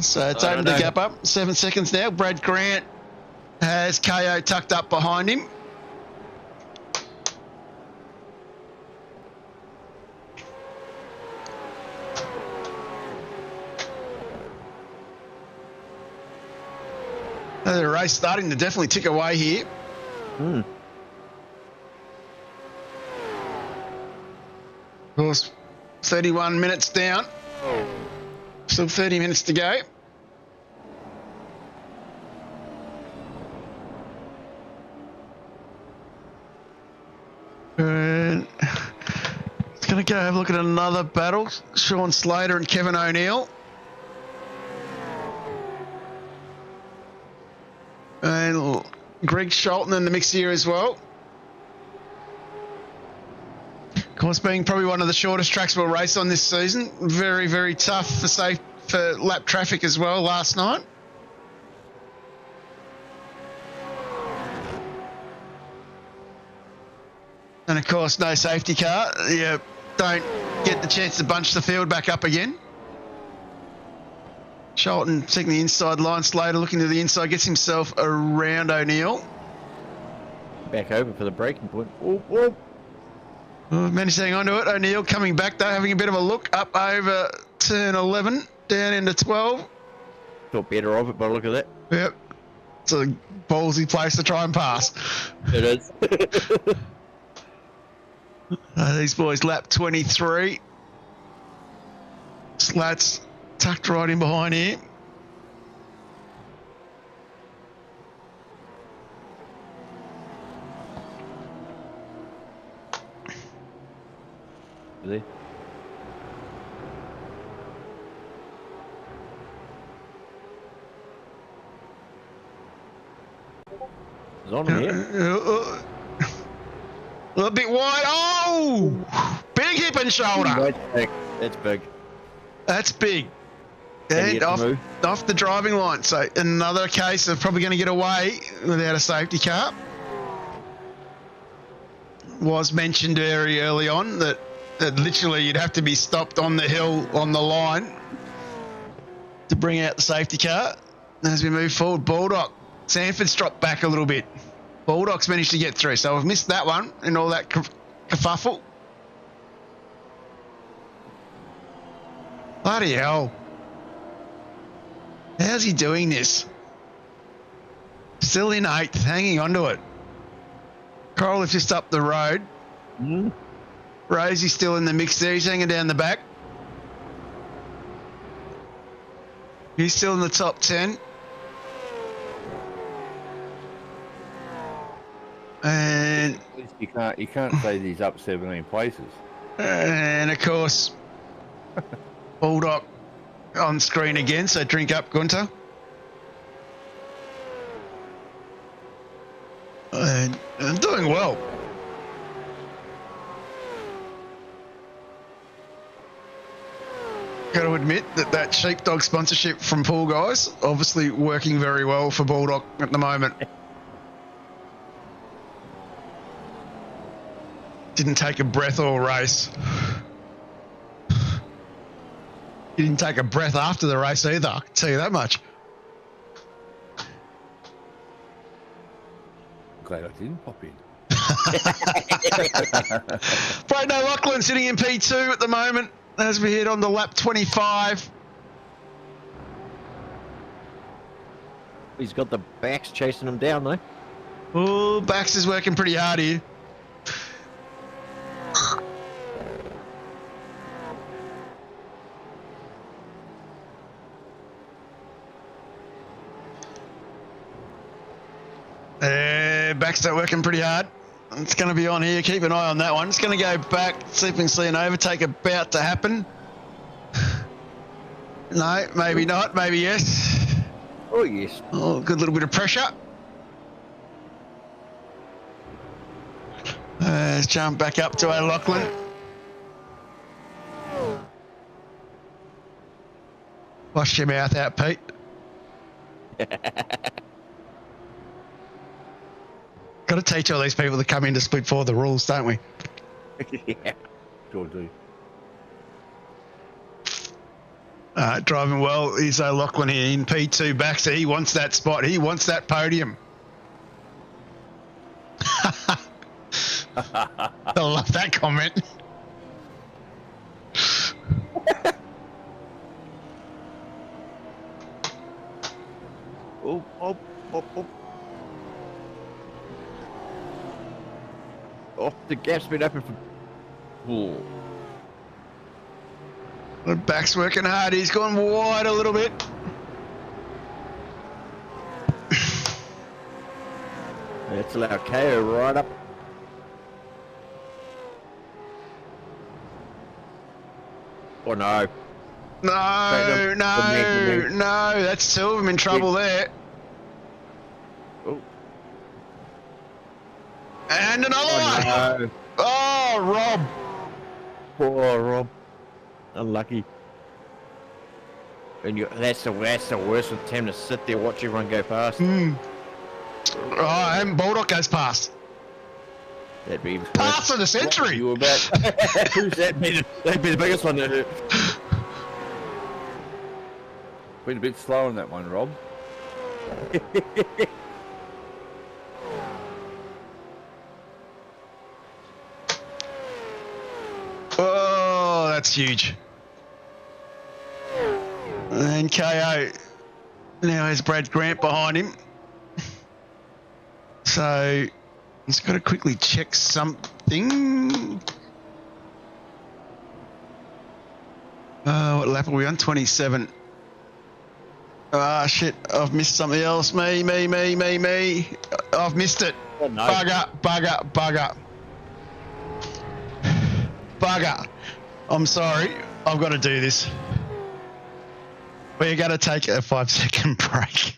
So it's opened the gap up. 7 seconds now. Brad Grant has KO tucked up behind him. The race starting to definitely tick away here. Of course, 31 minutes down. Still 30 minutes to go. And it's going to go have a look at another battle. Sean Slater and Kevin O'Neill. And Greg Sholton in the mix here as well. Of course, being probably one of the shortest tracks we'll race on this season. Very, very tough for lap traffic as well last night. And of course, no safety car. You don't get the chance to bunch the field back up again. Sholton taking the inside line. Slater looking to the inside, gets himself around O'Neill. Back over for the braking point. Oh, oh. Managed to hang on to it. O'Neill coming back though, having a bit of a look up over turn 11, down into 12. Thought better of it by the look of that. Yep. It's a ballsy place to try and pass. It is. These boys lap 23. Slats tucked right in behind here. Is he? He's on him here. A little bit wide. Oh! Big hip and shoulder. That's big. That's big. That's big. Can he And get to move? off the driving line. So another case of probably going to get away without a safety car. Was mentioned very early on that literally you'd have to be stopped on the hill on the line to bring out the safety car. As we move forward, Baldock. Sanford's dropped back a little bit. Baldock's managed to get through, so we've missed that one in all that kerfuffle. Bloody hell. How's he doing this? Still in 8th, hanging on to it. Corliss just up the road. Rosie's still in the mix there. He's hanging down the back. He's still in the top 10. And You can't say he's up 17 places. And of course, Baldock on screen again. So drink up, Gunter. And doing well. Got to admit that sheepdog sponsorship from Pool Guys obviously working very well for Baldock at the moment. Didn't take a breath all race. He didn't take a breath after the race either, I can tell you that much. Glad I didn't pop in. Brayden O'Loughlin sitting in P2 at the moment as we head on to lap 25. He's got the backs chasing him down though. Oh, Bax is working pretty hard here. Baxter working pretty hard. It's going to be on here. Keep an eye on that one. It's going to go back. See if we can see an overtake about to happen. No, maybe not. Maybe yes. Oh, yes. Oh, good little bit of pressure. Let's jump back up to O'Loughlin. Wash your mouth out, Pete. Got to teach all these people that come in to split 4 the rules, don't we? Yeah, sure do. Driving well is O'Loughlin here in P2 back, so he wants that spot. He wants that podium. I love that comment. Oh, oh, oh, oh. Oh, the gap's been open for... Oh. The back's working hard. He's gone wide a little bit. Let's allow Caio right up. Oh no. No, no, no. That's 2 of them in trouble there. Oh. And another one. No. Oh, Rob. Poor Rob. Unlucky. And that's the worst with Tim to sit there watch everyone go past. Oh, and Baldock goes past. That'd be Pass of the century. You were about. that'd be the biggest one. Been a bit slow on that one, Rob. Oh, that's huge. And KO now has Brad Grant behind him. So he's got to quickly check something. What lap are we on? 27. Ah, shit. I've missed something else. Me. I've missed it. Oh, no. Bugger. I'm sorry. I've got to do this. We're going to take a 5-second break.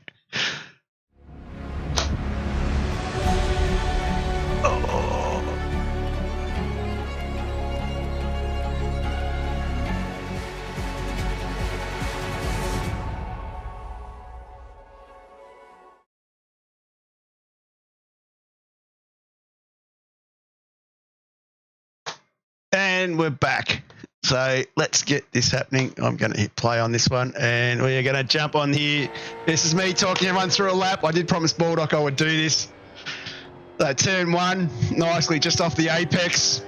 And we're back. So let's get this happening. I'm going to hit play on this one and we're going to jump on here. This is me talking everyone through a lap. I did promise Baldock I would do this. So turn 1, nicely just off the apex.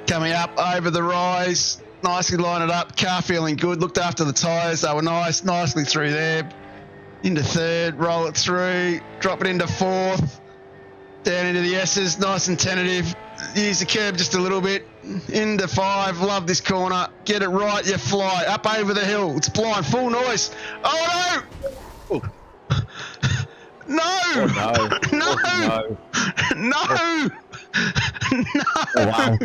Coming up over the rise. Nicely line it up. Car feeling good. Looked after the tyres. They were nicely through there. Into 3rd. Roll it through. Drop it into 4th. Down into the S's. Nice and tentative. Use the curb just a little bit. Into 5. Love this corner. Get it right. You fly. Up over the hill. It's blind. Full noise. Oh, no. No. Oh, no. No. Oh, No. No. Oh, wow.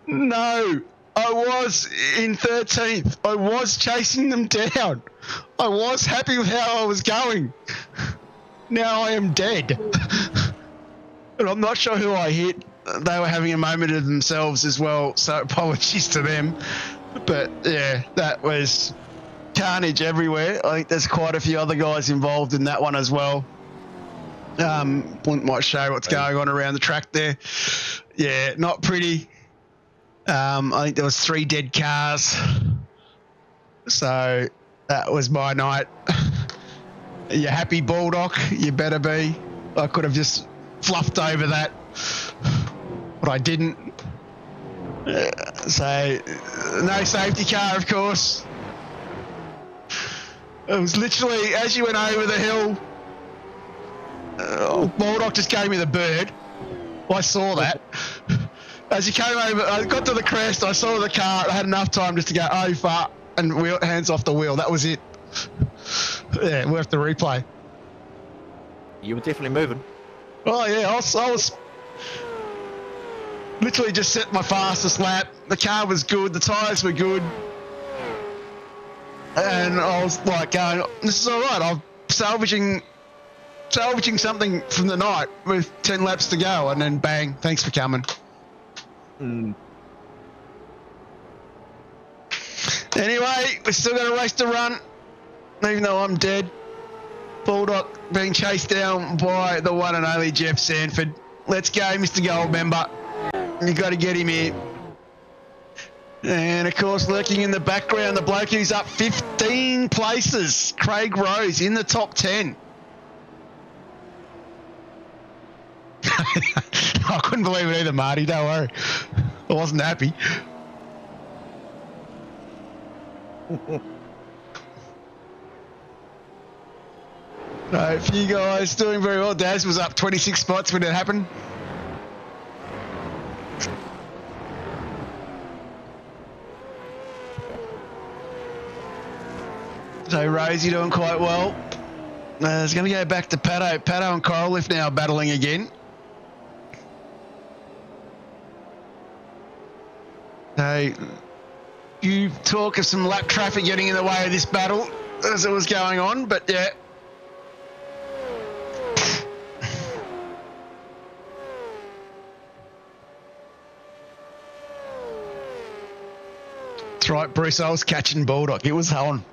No. I was in 13th. I was chasing them down. I was happy with how I was going. Now I am dead. And I'm not sure who I hit. They were having a moment of themselves as well, so apologies to them. But yeah, that was carnage everywhere. I think there's quite a few other guys involved in that one as well. Point might show what's going on around the track there. Yeah, not pretty. I think there was 3 dead cars. So that was my night. You happy, Baldock? You better be. I could have just fluffed over that, but I didn't. So no safety car, of course. It was literally as you went over the hill. Baldock just gave me the bird. I saw that. As you came over, I got to the crest. I saw the car. I had enough time just to go, oh fuck, and hands off the wheel. That was it. Yeah, worth the replay. You were definitely moving. Oh yeah, I was literally just set my fastest lap. The car was good, the tyres were good, and I was like going, this is all right. I'm salvaging something from the night with 10 laps to go, and then bang, thanks for coming. Anyway, we're still got a race to run, even though I'm dead. Baldock being chased down by the one and only Jeff Sanford. Let's go, Mr. Goldmember. You got to get him here. And of course, lurking in the background, the bloke who's up 15 places, Craig Rose, in the top 10. I couldn't believe it either, Marty. Don't worry. I wasn't happy. A few guys doing very well. Daz was up 26 spots when it happened. So Rosie doing quite well. It's going to go back to Pato. Pato and Coraliff now battling again. So you talk of some lap traffic getting in the way of this battle as it was going on, but yeah. That's right, Bruce. I was catching Baldock. It was on.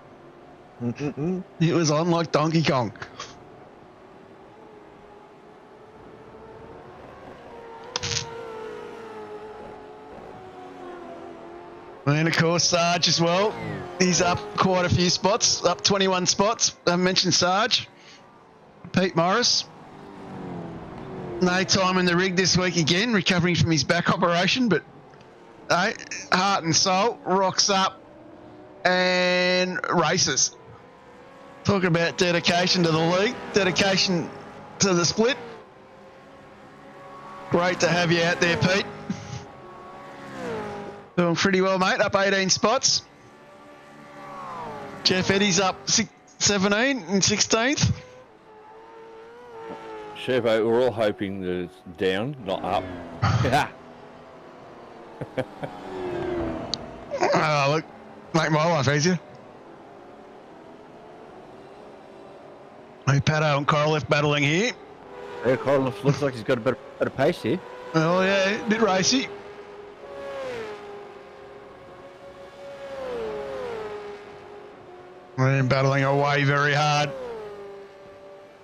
It was on like Donkey Kong. And of course, Sarge as well. He's up quite a few spots, up 21 spots. I mentioned Sarge. Pete Morris. No time in the rig this week again, recovering from his back operation, but hey, heart and soul, rocks up and races. Talk about dedication to the league, dedication to the split. Great to have you out there, Pete. Doing pretty well, mate. Up 18 spots. Jeff Eddy's up 17 and 16th. Chevo, we're all hoping that it's down, not up. Oh, look, make my life easier. Hey, Pato and Korolev battling here. Yeah, Korolev looks like he's got a bit of pace here. Oh, yeah, a bit racy. And battling away very hard.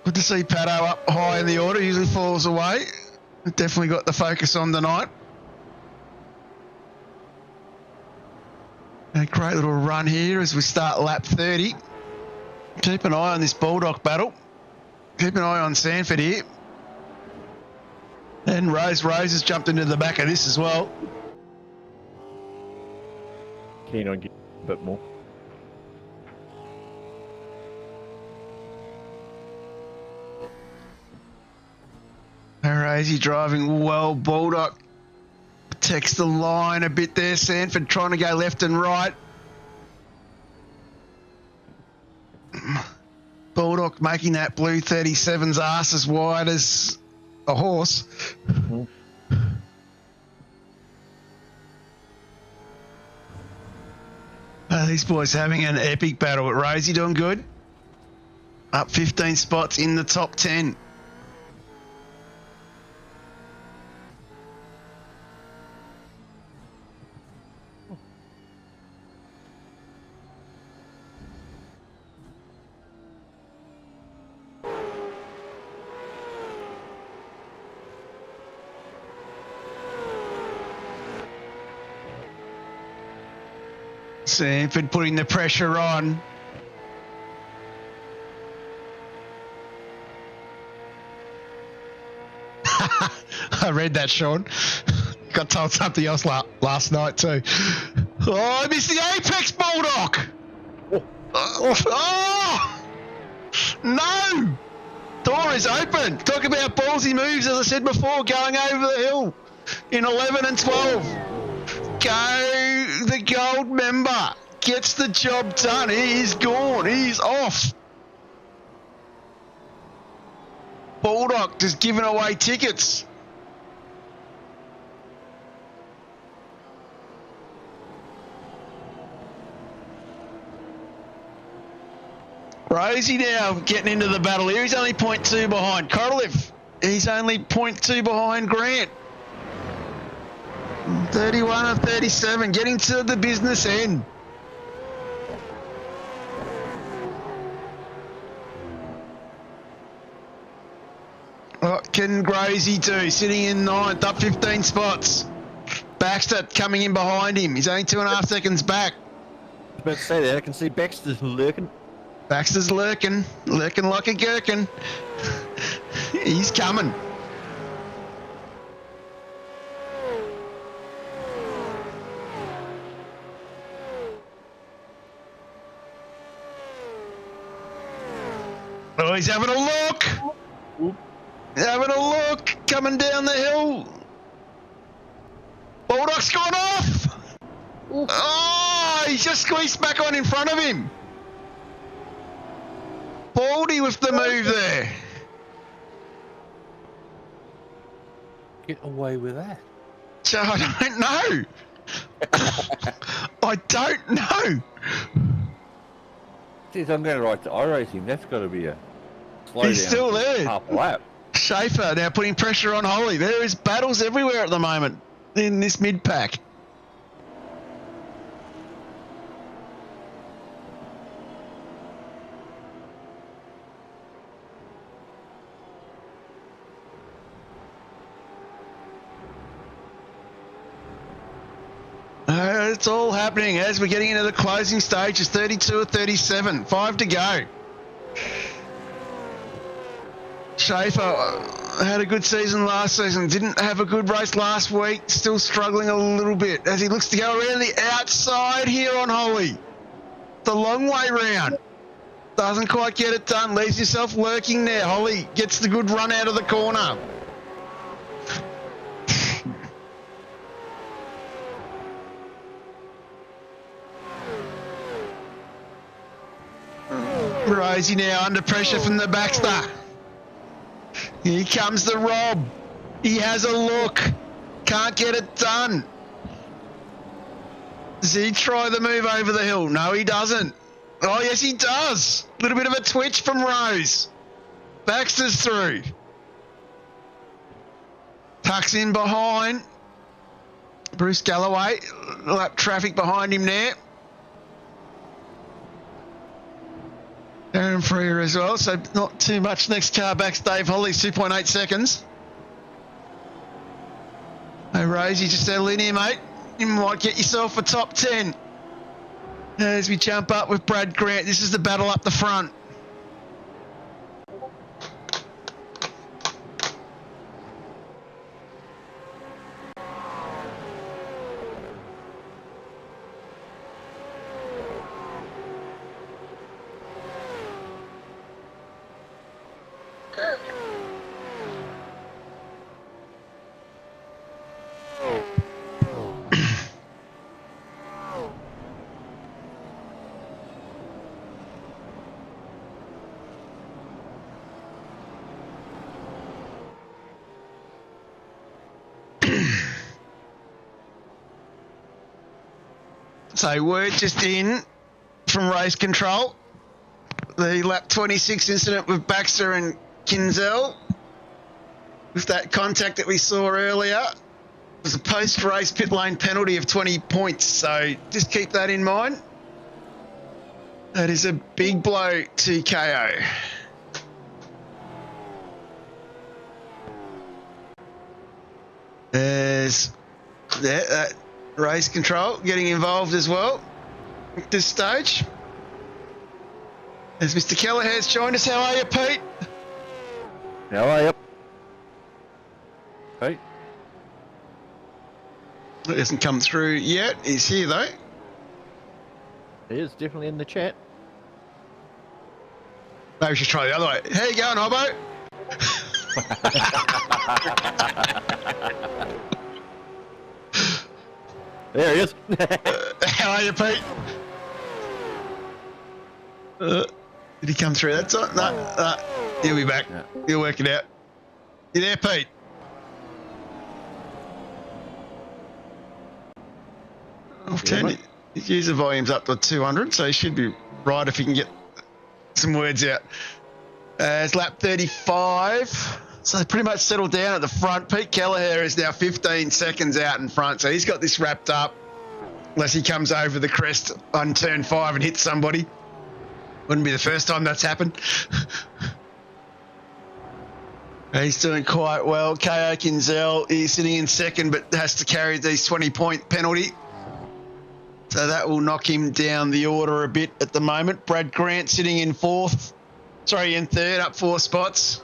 Good to see Pato up high in the order. Usually falls away. Definitely got the focus on tonight. A great little run here as we start lap 30. Keep an eye on this Bulldog battle. Keep an eye on Sanford here. And Rose has jumped into the back of this as well. Keen on getting a bit more. Rosie driving well. Bulldog protects the line a bit there. Sanford trying to go left and right. Bulldog making that blue 37's ass as wide as a horse. Mm-hmm. These boys having an epic battle. Rosie doing good. Up 15 spots in the top 10. Sanford putting the pressure on. I read that, Sean. Got told something else last night too. Oh, I missed the apex, Bulldog. Oh, no. Door is open. Talk about ballsy moves, as I said before, going over the hill in 11 and 12. Go, the gold member gets the job done. He is gone. He's off. Bulldog just giving away tickets. Rosie now getting into the battle here. He's only 0.2 behind. Korolev, he's only 0.2 behind Grant. 31 of 37, getting to the business end. What can Grazy do? Sitting in 9th, up 15 spots. Baxter coming in behind him. He's only 2.5 seconds back. I was about to say that. I can see Baxter lurking. Baxter's lurking like a gherkin. He's coming. Oh, he's having a look. Having a look. Coming down the hill. Bulldog's gone off. Oh, he's just squeezed back on in front of him. Baldy with the move there. Get away with that. So I don't know. I don't know. Geez, I'm going to write to iRacing. That's got to be a slowdown. He's still there. Half a lap. Schaefer now putting pressure on Holly. There is battles everywhere at the moment in this mid-pack. it's all happening as we're getting into the closing stages. 32 or 37, 5 to go. Schaefer had a good season last season. Didn't have a good race last week. Still struggling a little bit as he looks to go around the outside here on Holly. The long way round. Doesn't quite get it done. Leaves himself lurking there. Holly gets the good run out of the corner. Rosie now under pressure from the Baxter. Here comes the Rob. He has a look. Can't get it done. Does he try the move over the hill? No, he doesn't. Oh, yes, he does. A little bit of a twitch from Rose. Baxter's through. Tucks in behind. Bruce Galloway. Lap traffic behind him there. Aaron Freer as well, so not too much. Next car back's Dave Holly's 2.8 seconds. Hey, Rosie, just settle in here, mate. You might get yourself a top 10. As we jump up with Brad Grant, this is the battle up the front. So word just in from race control. The lap 26 incident with Baxter and Kinzel. With that contact that we saw earlier. It was a post-race pit lane penalty of 20 points. So just keep that in mind. That is a big blow to KO. There's that race control getting involved as well at this stage. As Mr. Kelleher's joined us. How are you, Pete? How are you? Hey. It hasn't come through yet. He's here though. It is definitely in the chat. Maybe we should try the other way. How you going, Hobbo? There he is. How are you, Pete? Did he come through? That's all? No, he'll be back. Yeah. He'll work it out. You there, Pete? I've turned his user volume's up to 200, so he should be right if he can get some words out. It's lap 35. So they pretty much settled down at the front. Pete Kelleher is now 15 seconds out in front, so he's got this wrapped up. Unless he comes over the crest on turn 5 and hits somebody. Wouldn't be the first time that's happened. He's doing quite well. Caio Kinzel is sitting in second, but has to carry these 20-point penalty. So that will knock him down the order a bit at the moment. Brad Grant sitting in in third, up 4 spots.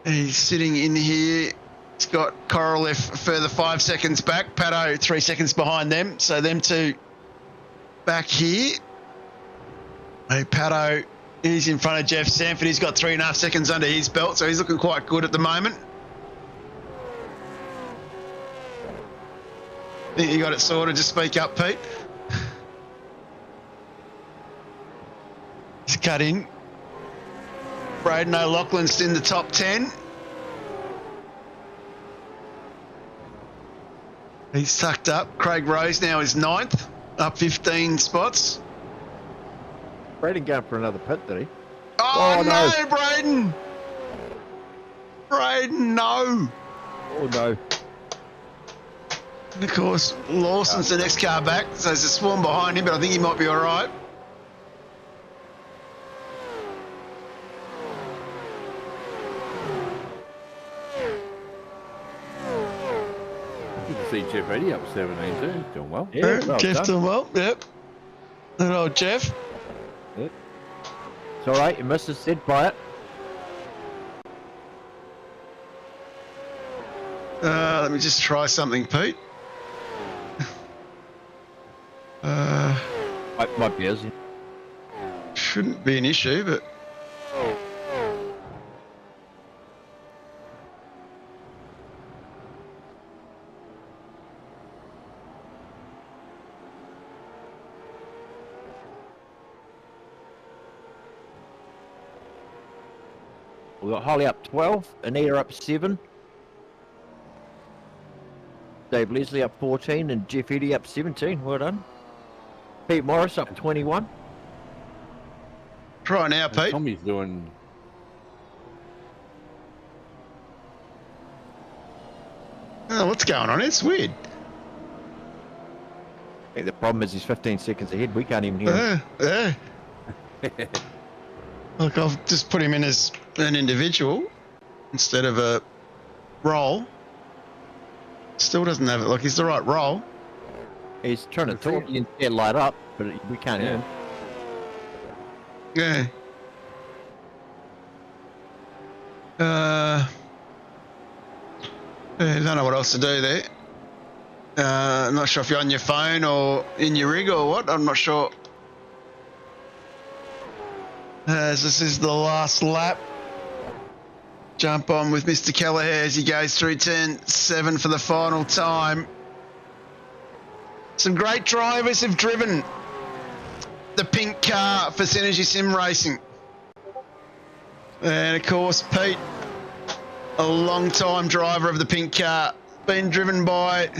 He's sitting in here. He's got Korolev further 5 seconds back. Pato 3 seconds behind them. So them two back here. Hey, Pato is in front of Jeff Sanford. He's got 3.5 seconds under his belt, so he's looking quite good at the moment. I think you got it sorted. Just speak up, Pete. He's cut in. Braden O'Loughlin's in the top 10. He's tucked up. Craig Rose now is 9th, up 15 spots. Braden going for another pit, did he? Oh, no, Braden! Braden, no! Oh, no. And of course, Lawson's the next car back, so there's a swarm behind him, but I think he might be all right. see Jeff Eddy up 17 too. He's doing well. Yeah, well Jeff done. doing well. Yep. Good old Jeff. It's all right. You must have said by it. Let me just try something, Pete. Might be busy. Shouldn't be an issue, but We've got Holly up 12, Anita up 7, Dave Leslie up 14, and Jeff Eddy up 17. Well done. Pete Morris up 21. try now, And Pete. Tommy's doing. Oh, what's going on? It's weird. I think the problem is he's 15 seconds ahead. We can't even hear him. Look, I've just put him in as an individual instead of a role. Still doesn't have it. Like, he's the right role. He's trying to talk and get light up, but we can't hear him. Yeah. I don't know what else to do there. I'm not sure if you're on your phone or in your rig or what. I'm not sure. As this is the last lap. Jump on with Mr. Kelleher as he goes through turn 7 for the final time. Some great drivers have driven the pink car for Synergy Sim Racing. And of course, Pete, a long-time driver of the pink car, been driven by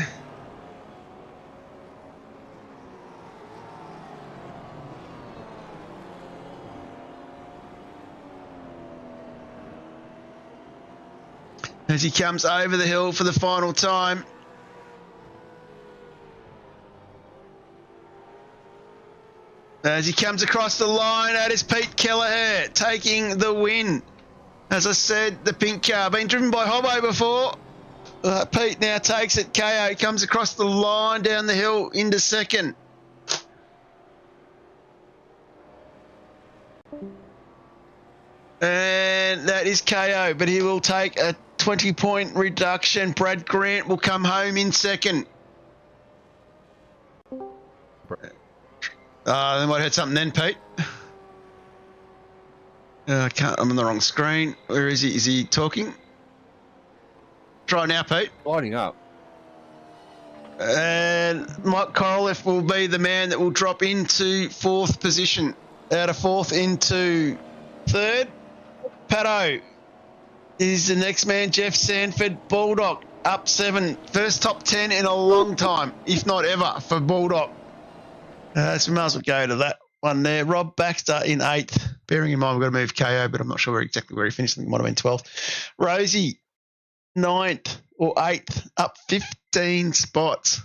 as he comes over the hill for the final time. As he comes across the line, that is Pete Kelleher taking the win. As I said, the pink car, been driven by Hobbo before. Pete now takes it. KO comes across the line down the hill into second. And that is KO, but he will take a 20-point reduction. Brad Grant will come home in second. They might have had something then, Pete. I'm on the wrong screen. Where is he? Is he talking? Try now, Pete. Lining up. And Mike Korolev will be the man that will drop into 4th position. Out of 4th into 3rd. Pato is the next man. Jeff Sanford, Bulldog, up 7. First top 10 in a long time, if not ever, for Bulldog. So we might as well go to that one there. Rob Baxter in 8th. Bearing in mind we've got to move KO, but I'm not sure exactly where he finished. I think it might have been 12th. Rosie, 9th or 8th, up 15 spots.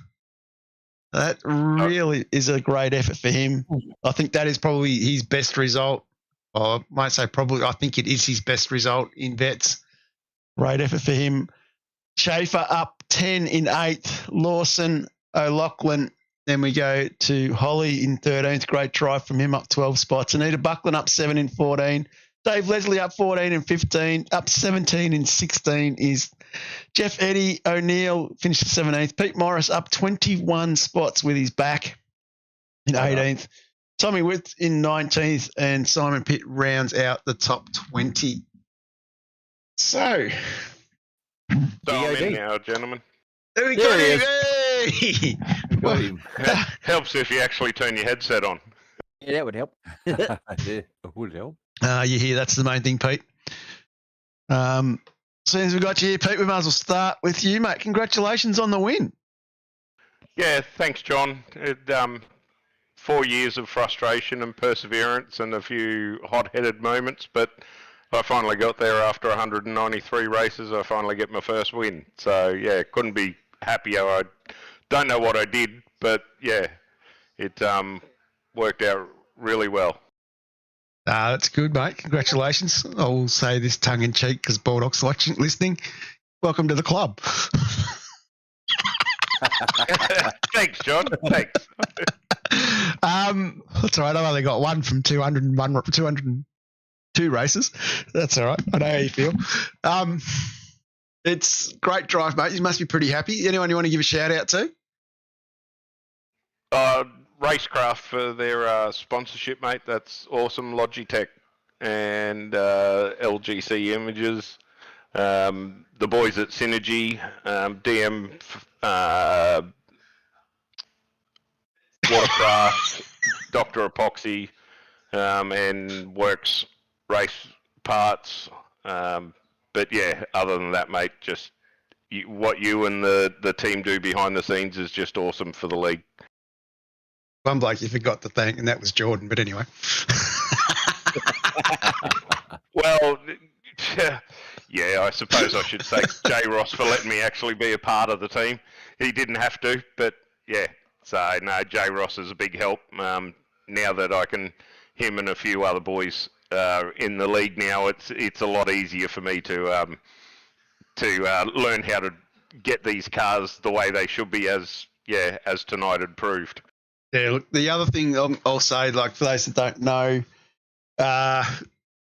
That really is a great effort for him. I think that is probably his best result. I might say probably, I think it is his best result in vets. Great effort for him. Schaefer up 10 in 8th. Lawson, O'Loughlin. Then we go to Holly in 13th. Great drive from him, up 12 spots. Anita Buckland up 7 in 14. Dave Leslie up 14 in 15. Up 17 in 16 is Jeff Eddy. O'Neill finished 17th. Pete Morris up 21 spots with his back in 18th. Tommy Witt in 19th, and Simon Pitt rounds out the top 20. So I'm in now, gentlemen. there we go. He Got him. Helps if you actually turn your headset on. Yeah, that would help. Yeah, it would help. You hear, that's the main thing, Pete. As soon as we got you here, Pete, we might as well start with you, mate. Congratulations on the win. Yeah, thanks, John. 4 years of frustration and perseverance and a few hot-headed moments, but I finally got there after 193 races. I finally get my first win. So, yeah, couldn't be happier. I don't know what I did, but, yeah, it worked out really well. That's good, mate. Congratulations. I will say this tongue-in-cheek because Baldock's listening. Welcome to the club. Thanks, John. Thanks. That's all right. I've only got one from 202 races. That's all right. I know how you feel. It's great drive, mate. You must be pretty happy. Anyone you want to give a shout out to? RaceKraft for their sponsorship, mate. That's awesome. Logitech and LGC Images. The boys at Synergy, DM Watercraft, Dr. Epoxy, and Works Race Parts. But yeah, other than that, mate, just what you and the team do behind the scenes is just awesome for the league. One bloke you forgot to thank, and that was Jordan. But anyway. Well, yeah, I suppose I should thank Jay Ross for letting me actually be a part of the team. He didn't have to, but yeah. So no, Jay Ross is a big help. Now that him and a few other boys in the league now, it's a lot easier for me to learn how to get these cars the way they should be, as tonight had proved. Yeah, look, the other thing I'll say, like for those that don't know,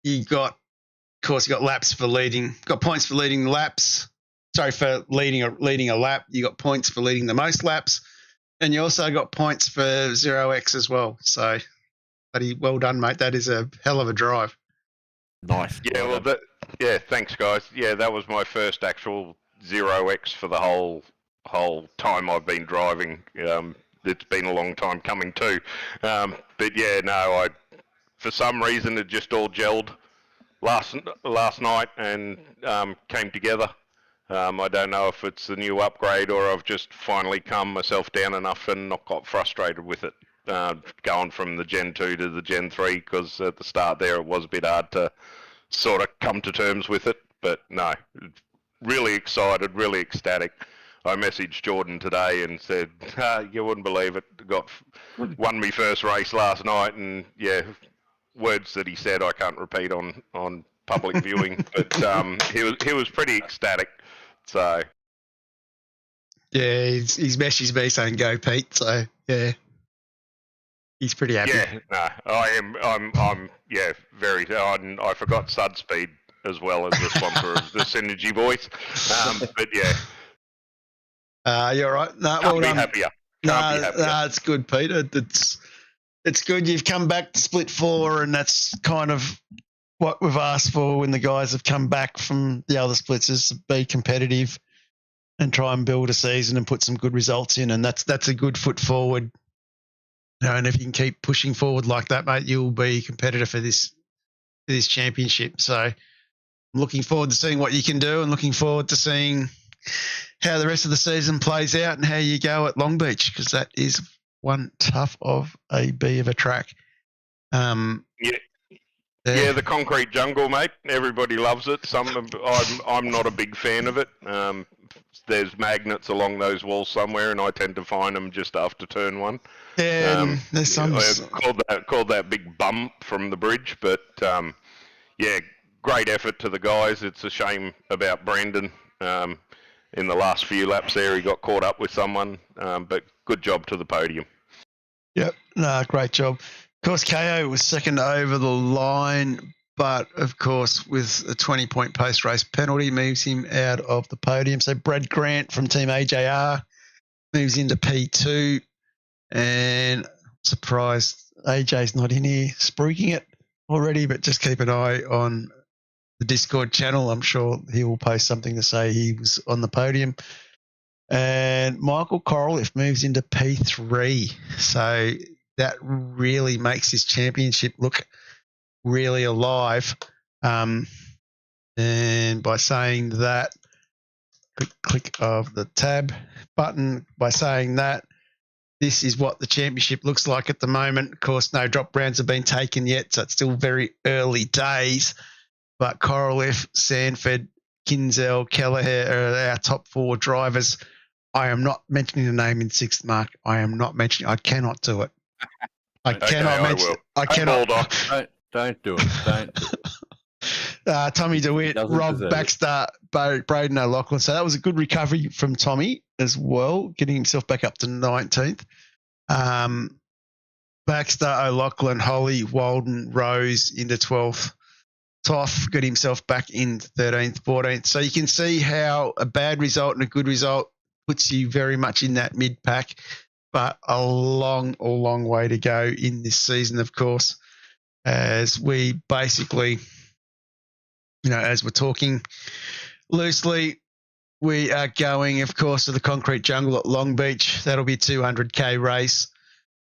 you got laps for leading, got points for leading laps. Sorry, for leading a lap. You got points for leading the most laps, and you also got points for 0x as well. So, bloody well done, mate. That is a hell of a drive. Nice. Yeah, thanks, guys. Yeah, that was my first actual 0x for the whole time I've been driving. It's been a long time coming too. But yeah, no, for some reason it just all gelled last night and came together. I don't know if it's the new upgrade or I've just finally calmed myself down enough and not got frustrated with it, going from the Gen 2 to the Gen 3, because at the start there it was a bit hard to sort of come to terms with it. But no, really excited, really ecstatic. I messaged Jordan today and said, you wouldn't believe it, won me first race last night, and yeah, words that he said I can't repeat on public viewing, but he was pretty ecstatic. So yeah, he's messaged me saying go Pete. So yeah, he's pretty happy. Yeah, no, I'm very. I forgot Sud Speed as well as the sponsor of the Synergy boys, but yeah. You're right. No, Can't be happier. Can't be happier. No, it's good, Peter. It's good you've come back to Split 4, and that's kind of what we've asked for when the guys have come back from the other splits, is to be competitive and try and build a season and put some good results in, and that's a good foot forward. You know, and if you can keep pushing forward like that, mate, you'll be competitive for this championship. So I'm looking forward to seeing what you can do, and looking forward to seeing how the rest of the season plays out and how you go at Long Beach, because that is one tough of a bee of a track. Yeah, the concrete jungle, mate. Everybody loves it. I'm not a big fan of it. There's magnets along those walls somewhere, and I tend to find them just after turn one. Yeah, there's some called that big bump from the bridge, but yeah, great effort to the guys. It's a shame about Brandon. In the last few laps there, he got caught up with someone, but good job to the podium. Yep, no, great job. Of course, Caio was second over the line, but of course, with a 20-point post-race penalty, moves him out of the podium. So Brad Grant from Team AJR moves into P2, and surprised AJ's not in here spruiking it already, but just keep an eye on the Discord channel. I'm sure he will post something to say he was on the podium. And Michael Coraliff moves into P3. So that really makes his championship look really alive. And by saying that, click of the tab button, by saying that, this is what the championship looks like at the moment. Of course, no drop rounds have been taken yet, so it's still very early days. But Coraliff, Sanford, Kinzel, Kelleher are our top 4 drivers. I am not mentioning the name in 6th, Mark. I cannot do it. I cannot mention. I cannot. Don't do it. Don't do it. Tommy DeWitt, Doesn't Rob deserve it. Baxter, Braden O'Loughlin. So that was a good recovery from Tommy as well, getting himself back up to 19th. Baxter, O'Loughlin, Holly, Walden, Rose into 12th. Toff got himself back in 13th, 14th. So you can see how a bad result and a good result puts you very much in that mid-pack, but a long way to go in this season, of course, as we basically, as we're talking loosely, we are going, of course, to the concrete jungle at Long Beach. That'll be a 200K race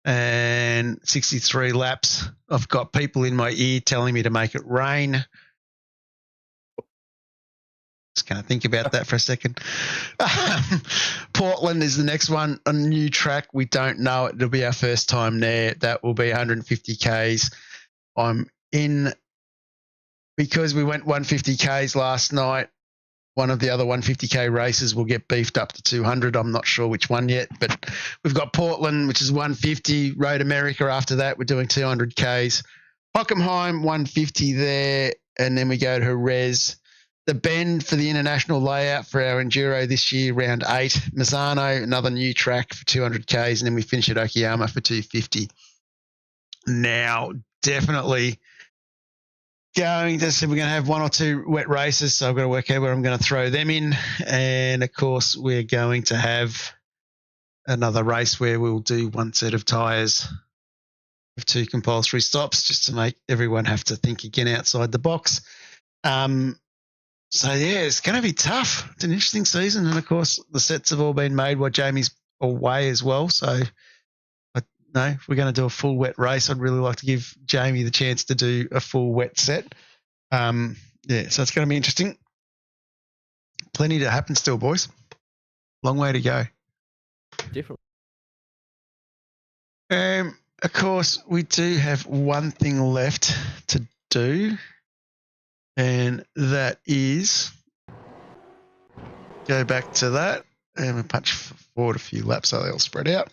and 63 laps. I've got people in my ear telling me to make it rain. Just going to think about that for a second. Portland is the next one, a new track. We don't know it. It'll be our first time there. That will be 150 Ks. I'm in because we went 150 Ks last night. One of the other 150K races will get beefed up to 200. I'm not sure which one yet, but we've got Portland, which is 150. Road America after that, we're doing 200 Ks. Hockenheim, 150 there, and then we go to Jerez. The Bend for the international layout for our Enduro this year, round 8. Mazzano, another new track for 200 Ks, and then we finish at Okayama for 250. Now, definitely we're going to have one or two wet races, so I've got to work out where I'm going to throw them in. And, of course, we're going to have another race where we'll do one set of tyres with 2 compulsory stops just to make everyone have to think again outside the box. So, yeah, it's going to be tough. It's an interesting season. And, of course, the sets have all been made while Jamie's away as well. So, if we're going to do a full wet race, I'd really like to give Jamie the chance to do a full wet set. So it's going to be interesting. Plenty to happen still, boys. Long way to go. Different. Of course, we do have one thing left to do, and that is go back to that, and we'll punch forward a few laps so they'll spread out.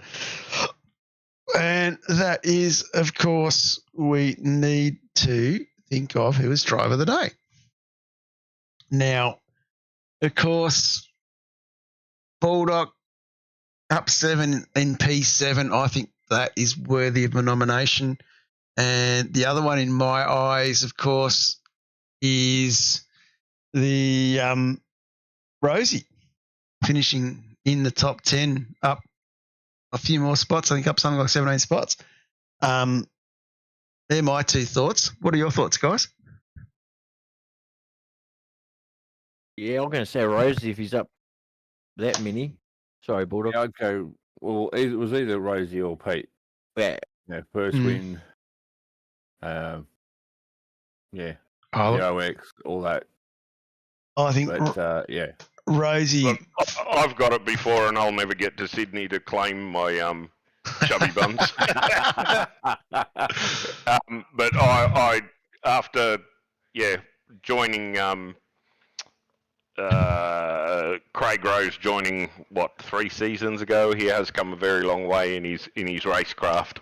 And that is, of course, we need to think of who is driver of the day. Now, of course, Bulldog up 7 in P7, I think that is worthy of a nomination. And the other one in my eyes, of course, is the Rosie finishing in the top 10, up a few more spots. I think up something like 17 spots. They're my 2 thoughts. What are your thoughts, guys? Yeah, I'm going to say Rosie if he's up that many. Sorry, Bulldog. Yeah, I'd go. Well, it was either Rosie or Pete. Yeah. First win. Yeah. The OX, all that. I think, But yeah. Rosie. Look, I've got it before, and I'll never get to Sydney to claim my chubby buns. But I after joining Craig Rose joining 3 seasons ago, he has come a very long way in his RaceKraft.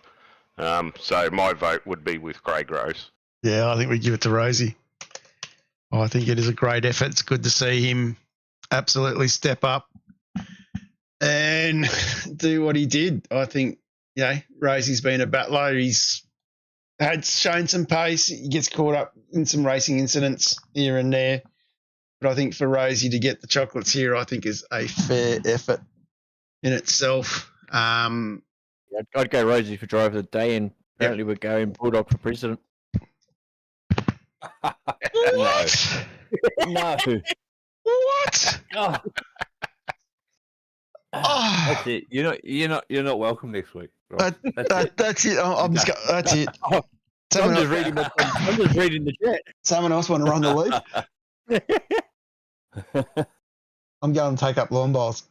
So my vote would be with Craig Rose. Yeah, I think we give it to Rosie. I think it is a great effort. It's good to see him absolutely step up and do what he did. I think, Rosie's been a battler. He's had shown some pace. He gets caught up in some racing incidents here and there. But I think for Rosie to get the chocolates here, I think is a fair effort in itself. I'd go Rosie for driver of the day, and apparently we're going Bulldog for president. What? No. What? Oh. Oh. That's it. You're not welcome next week. Right? That's it. That's it. I'm just reading the chat. Someone else want to run the lead? I'm going to take up lawn bowls.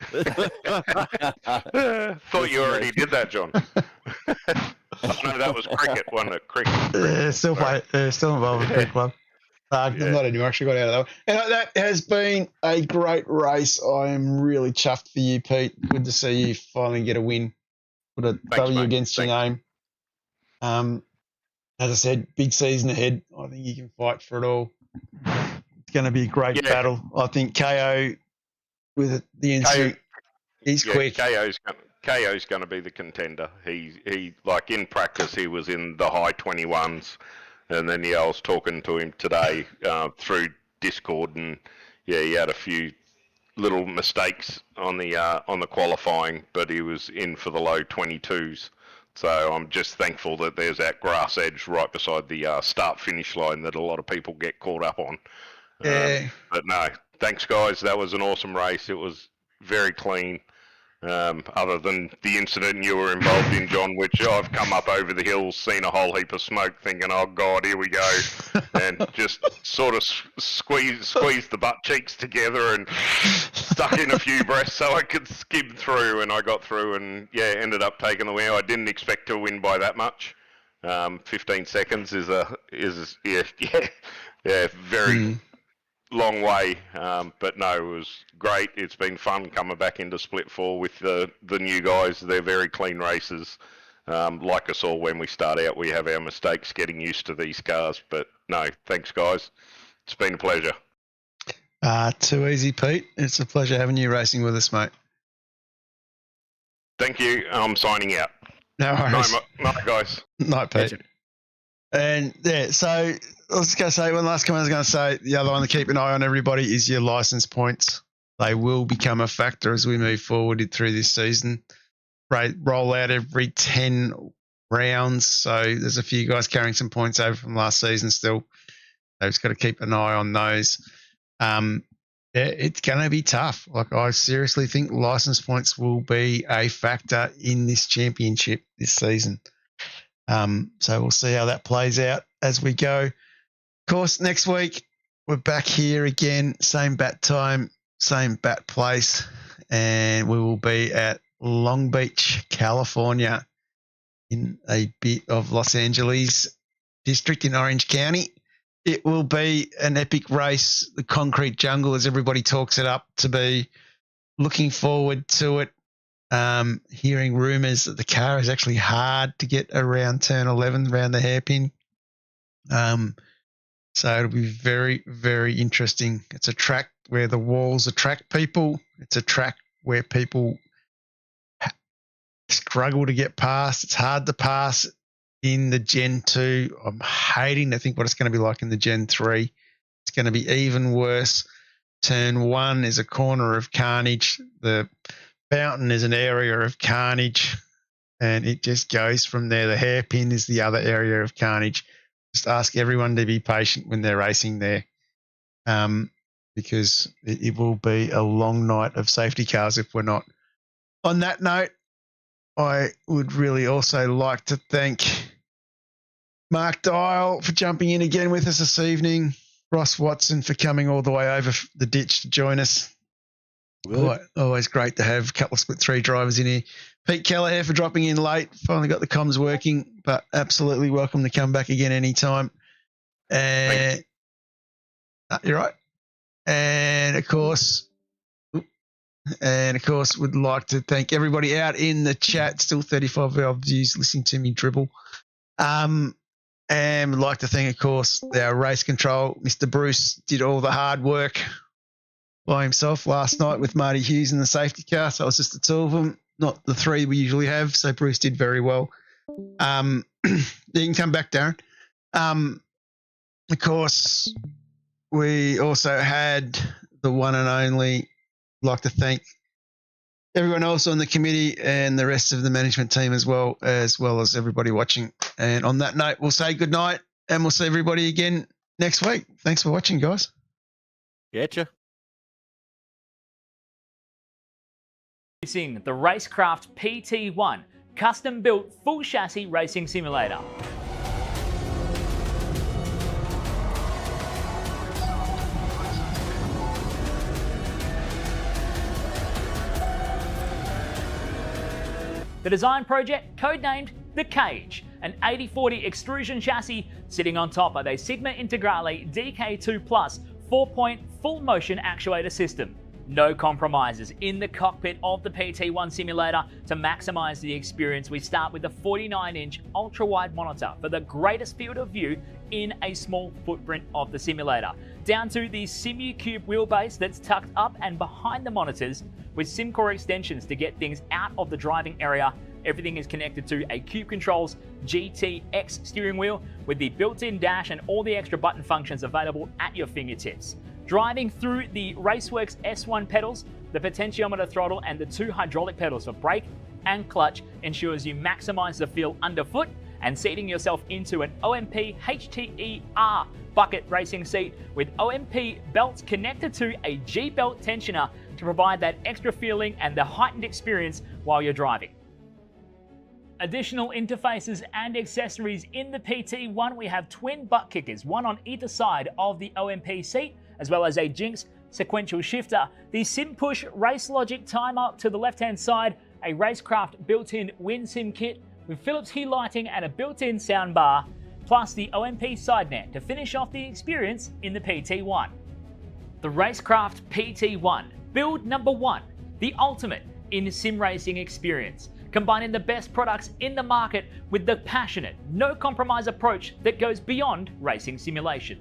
Thought you already did that, John. Oh, no, that was cricket, wasn't it? Cricket. Still involved with Cricket Club. Not anymore. Actually got out of that one. And that has been a great race. I'm really chuffed for you, Pete. Good to see you finally get a win. Put a W against your name. as I said, big season ahead. I think you can fight for it all. It's going to be a great battle. I think KO with the instinct, he's quick. KO's going to be the contender. He like in practice he was in the high 21s, and then I was talking to him today through Discord, and he had a few little mistakes on the qualifying, but he was in for the low 22s. So I'm just thankful that there's that grass edge right beside the start-finish line that a lot of people get caught up on. Yeah. But no, thanks guys. That was an awesome race. It was very clean. Other than the incident you were involved in, John, which I've come up over the hills, seen a whole heap of smoke, thinking, "Oh God, here we go," and just sort of squeezed the butt cheeks together and stuck in a few breaths so I could skim through, and I got through, and ended up taking the win. I didn't expect to win by that much. 15 seconds is very. Long way, but no, it was great. It's been fun coming back into Split 4 with the new guys. They're very clean races. Like us all, when we start out, we have our mistakes getting used to these cars. But no, thanks, guys. It's been a pleasure. Too easy, Pete. It's a pleasure having you racing with us, mate. Thank you. I'm signing out. No worries. Night, guys. Night, Pete. And so I was going to say, one last comment I was going to say, the other one to keep an eye on, everybody, is your license points. They will become a factor as we move forward through this season. Roll out every 10 rounds. So there's a few guys carrying some points over from last season still. So just got to keep an eye on those. It's going to be tough. Like, I seriously think license points will be a factor in this championship this season. So we'll see how that plays out as we go. Of course, next week we're back here again, same bat time, same bat place, and we will be at Long Beach, California, in a bit of Los Angeles district in Orange County. It will be an epic race, the concrete jungle, as everybody talks it up to be. Looking forward to it. Hearing rumours that the car is actually hard to get around turn 11, around the hairpin. So it'll be very, very interesting. It's a track where the walls attract people. It's a track where people struggle to get past. It's hard to pass in the Gen 2. I'm hating to think what it's going to be like in the Gen 3. It's going to be even worse. Turn 1 is a corner of carnage. The fountain is an area of carnage, and it just goes from there. The hairpin is the other area of carnage. Just ask everyone to be patient when they're racing there, because it will be a long night of safety cars if we're not. On that note, I would really also like to thank Mark Dial for jumping in again with us this evening, Ross Watson for coming all the way over the ditch to join us. Always great to have a couple of Split 3 drivers in here. Pete Kelleher for dropping in late. Finally got the comms working, but absolutely welcome to come back again anytime. You're right. And of course, would like to thank everybody out in the chat. Still 35 of you listening to me dribble. And would like to thank, of course, our race control. Mr. Bruce did all the hard work by himself last night with Marty Hughes in the safety car. So it was just the two of them, not the three we usually have. So Bruce did very well. You can come back, Darren. Of course, we also had the one and only, I'd like to thank everyone else on the committee and the rest of the management team as well as everybody watching. And on that note, we'll say good night, and we'll see everybody again next week. Thanks for watching, guys. Getcha. Introducing the RaceKraft PT1, custom-built full chassis racing simulator. The design project, codenamed The Cage, an 8040 extrusion chassis sitting on top of a Sigma Integrale DK2 Plus 4-point full motion actuator system. No compromises in the cockpit of the PT1 simulator. To maximize the experience, we start with the 49-inch ultra-wide monitor for the greatest field of view in a small footprint of the simulator, down to the SimuCube wheelbase that's tucked up and behind the monitors with SimCore extensions to get things out of the driving area. Everything is connected to a Cube Controls GTX steering wheel with the built-in dash and all the extra button functions available at your fingertips. Driving through the Raceworks S1 pedals, the potentiometer throttle and the 2 hydraulic pedals for brake and clutch ensures you maximize the feel underfoot, and seating yourself into an OMP HTER bucket racing seat with OMP belts connected to a G-belt tensioner to provide that extra feeling and the heightened experience while you're driving. Additional interfaces and accessories in the PT1, we have twin butt kickers, one on either side of the OMP seat, as well as a Jinx sequential shifter, the SimPush Race Logic timer to the left-hand side, a RaceKraft built-in WinSim kit with Philips Hue lighting and a built-in soundbar, plus the OMP side net to finish off the experience in the PT1. The RaceKraft PT1, build number 1, the ultimate in sim racing experience, combining the best products in the market with the passionate, no compromise approach that goes beyond racing simulation.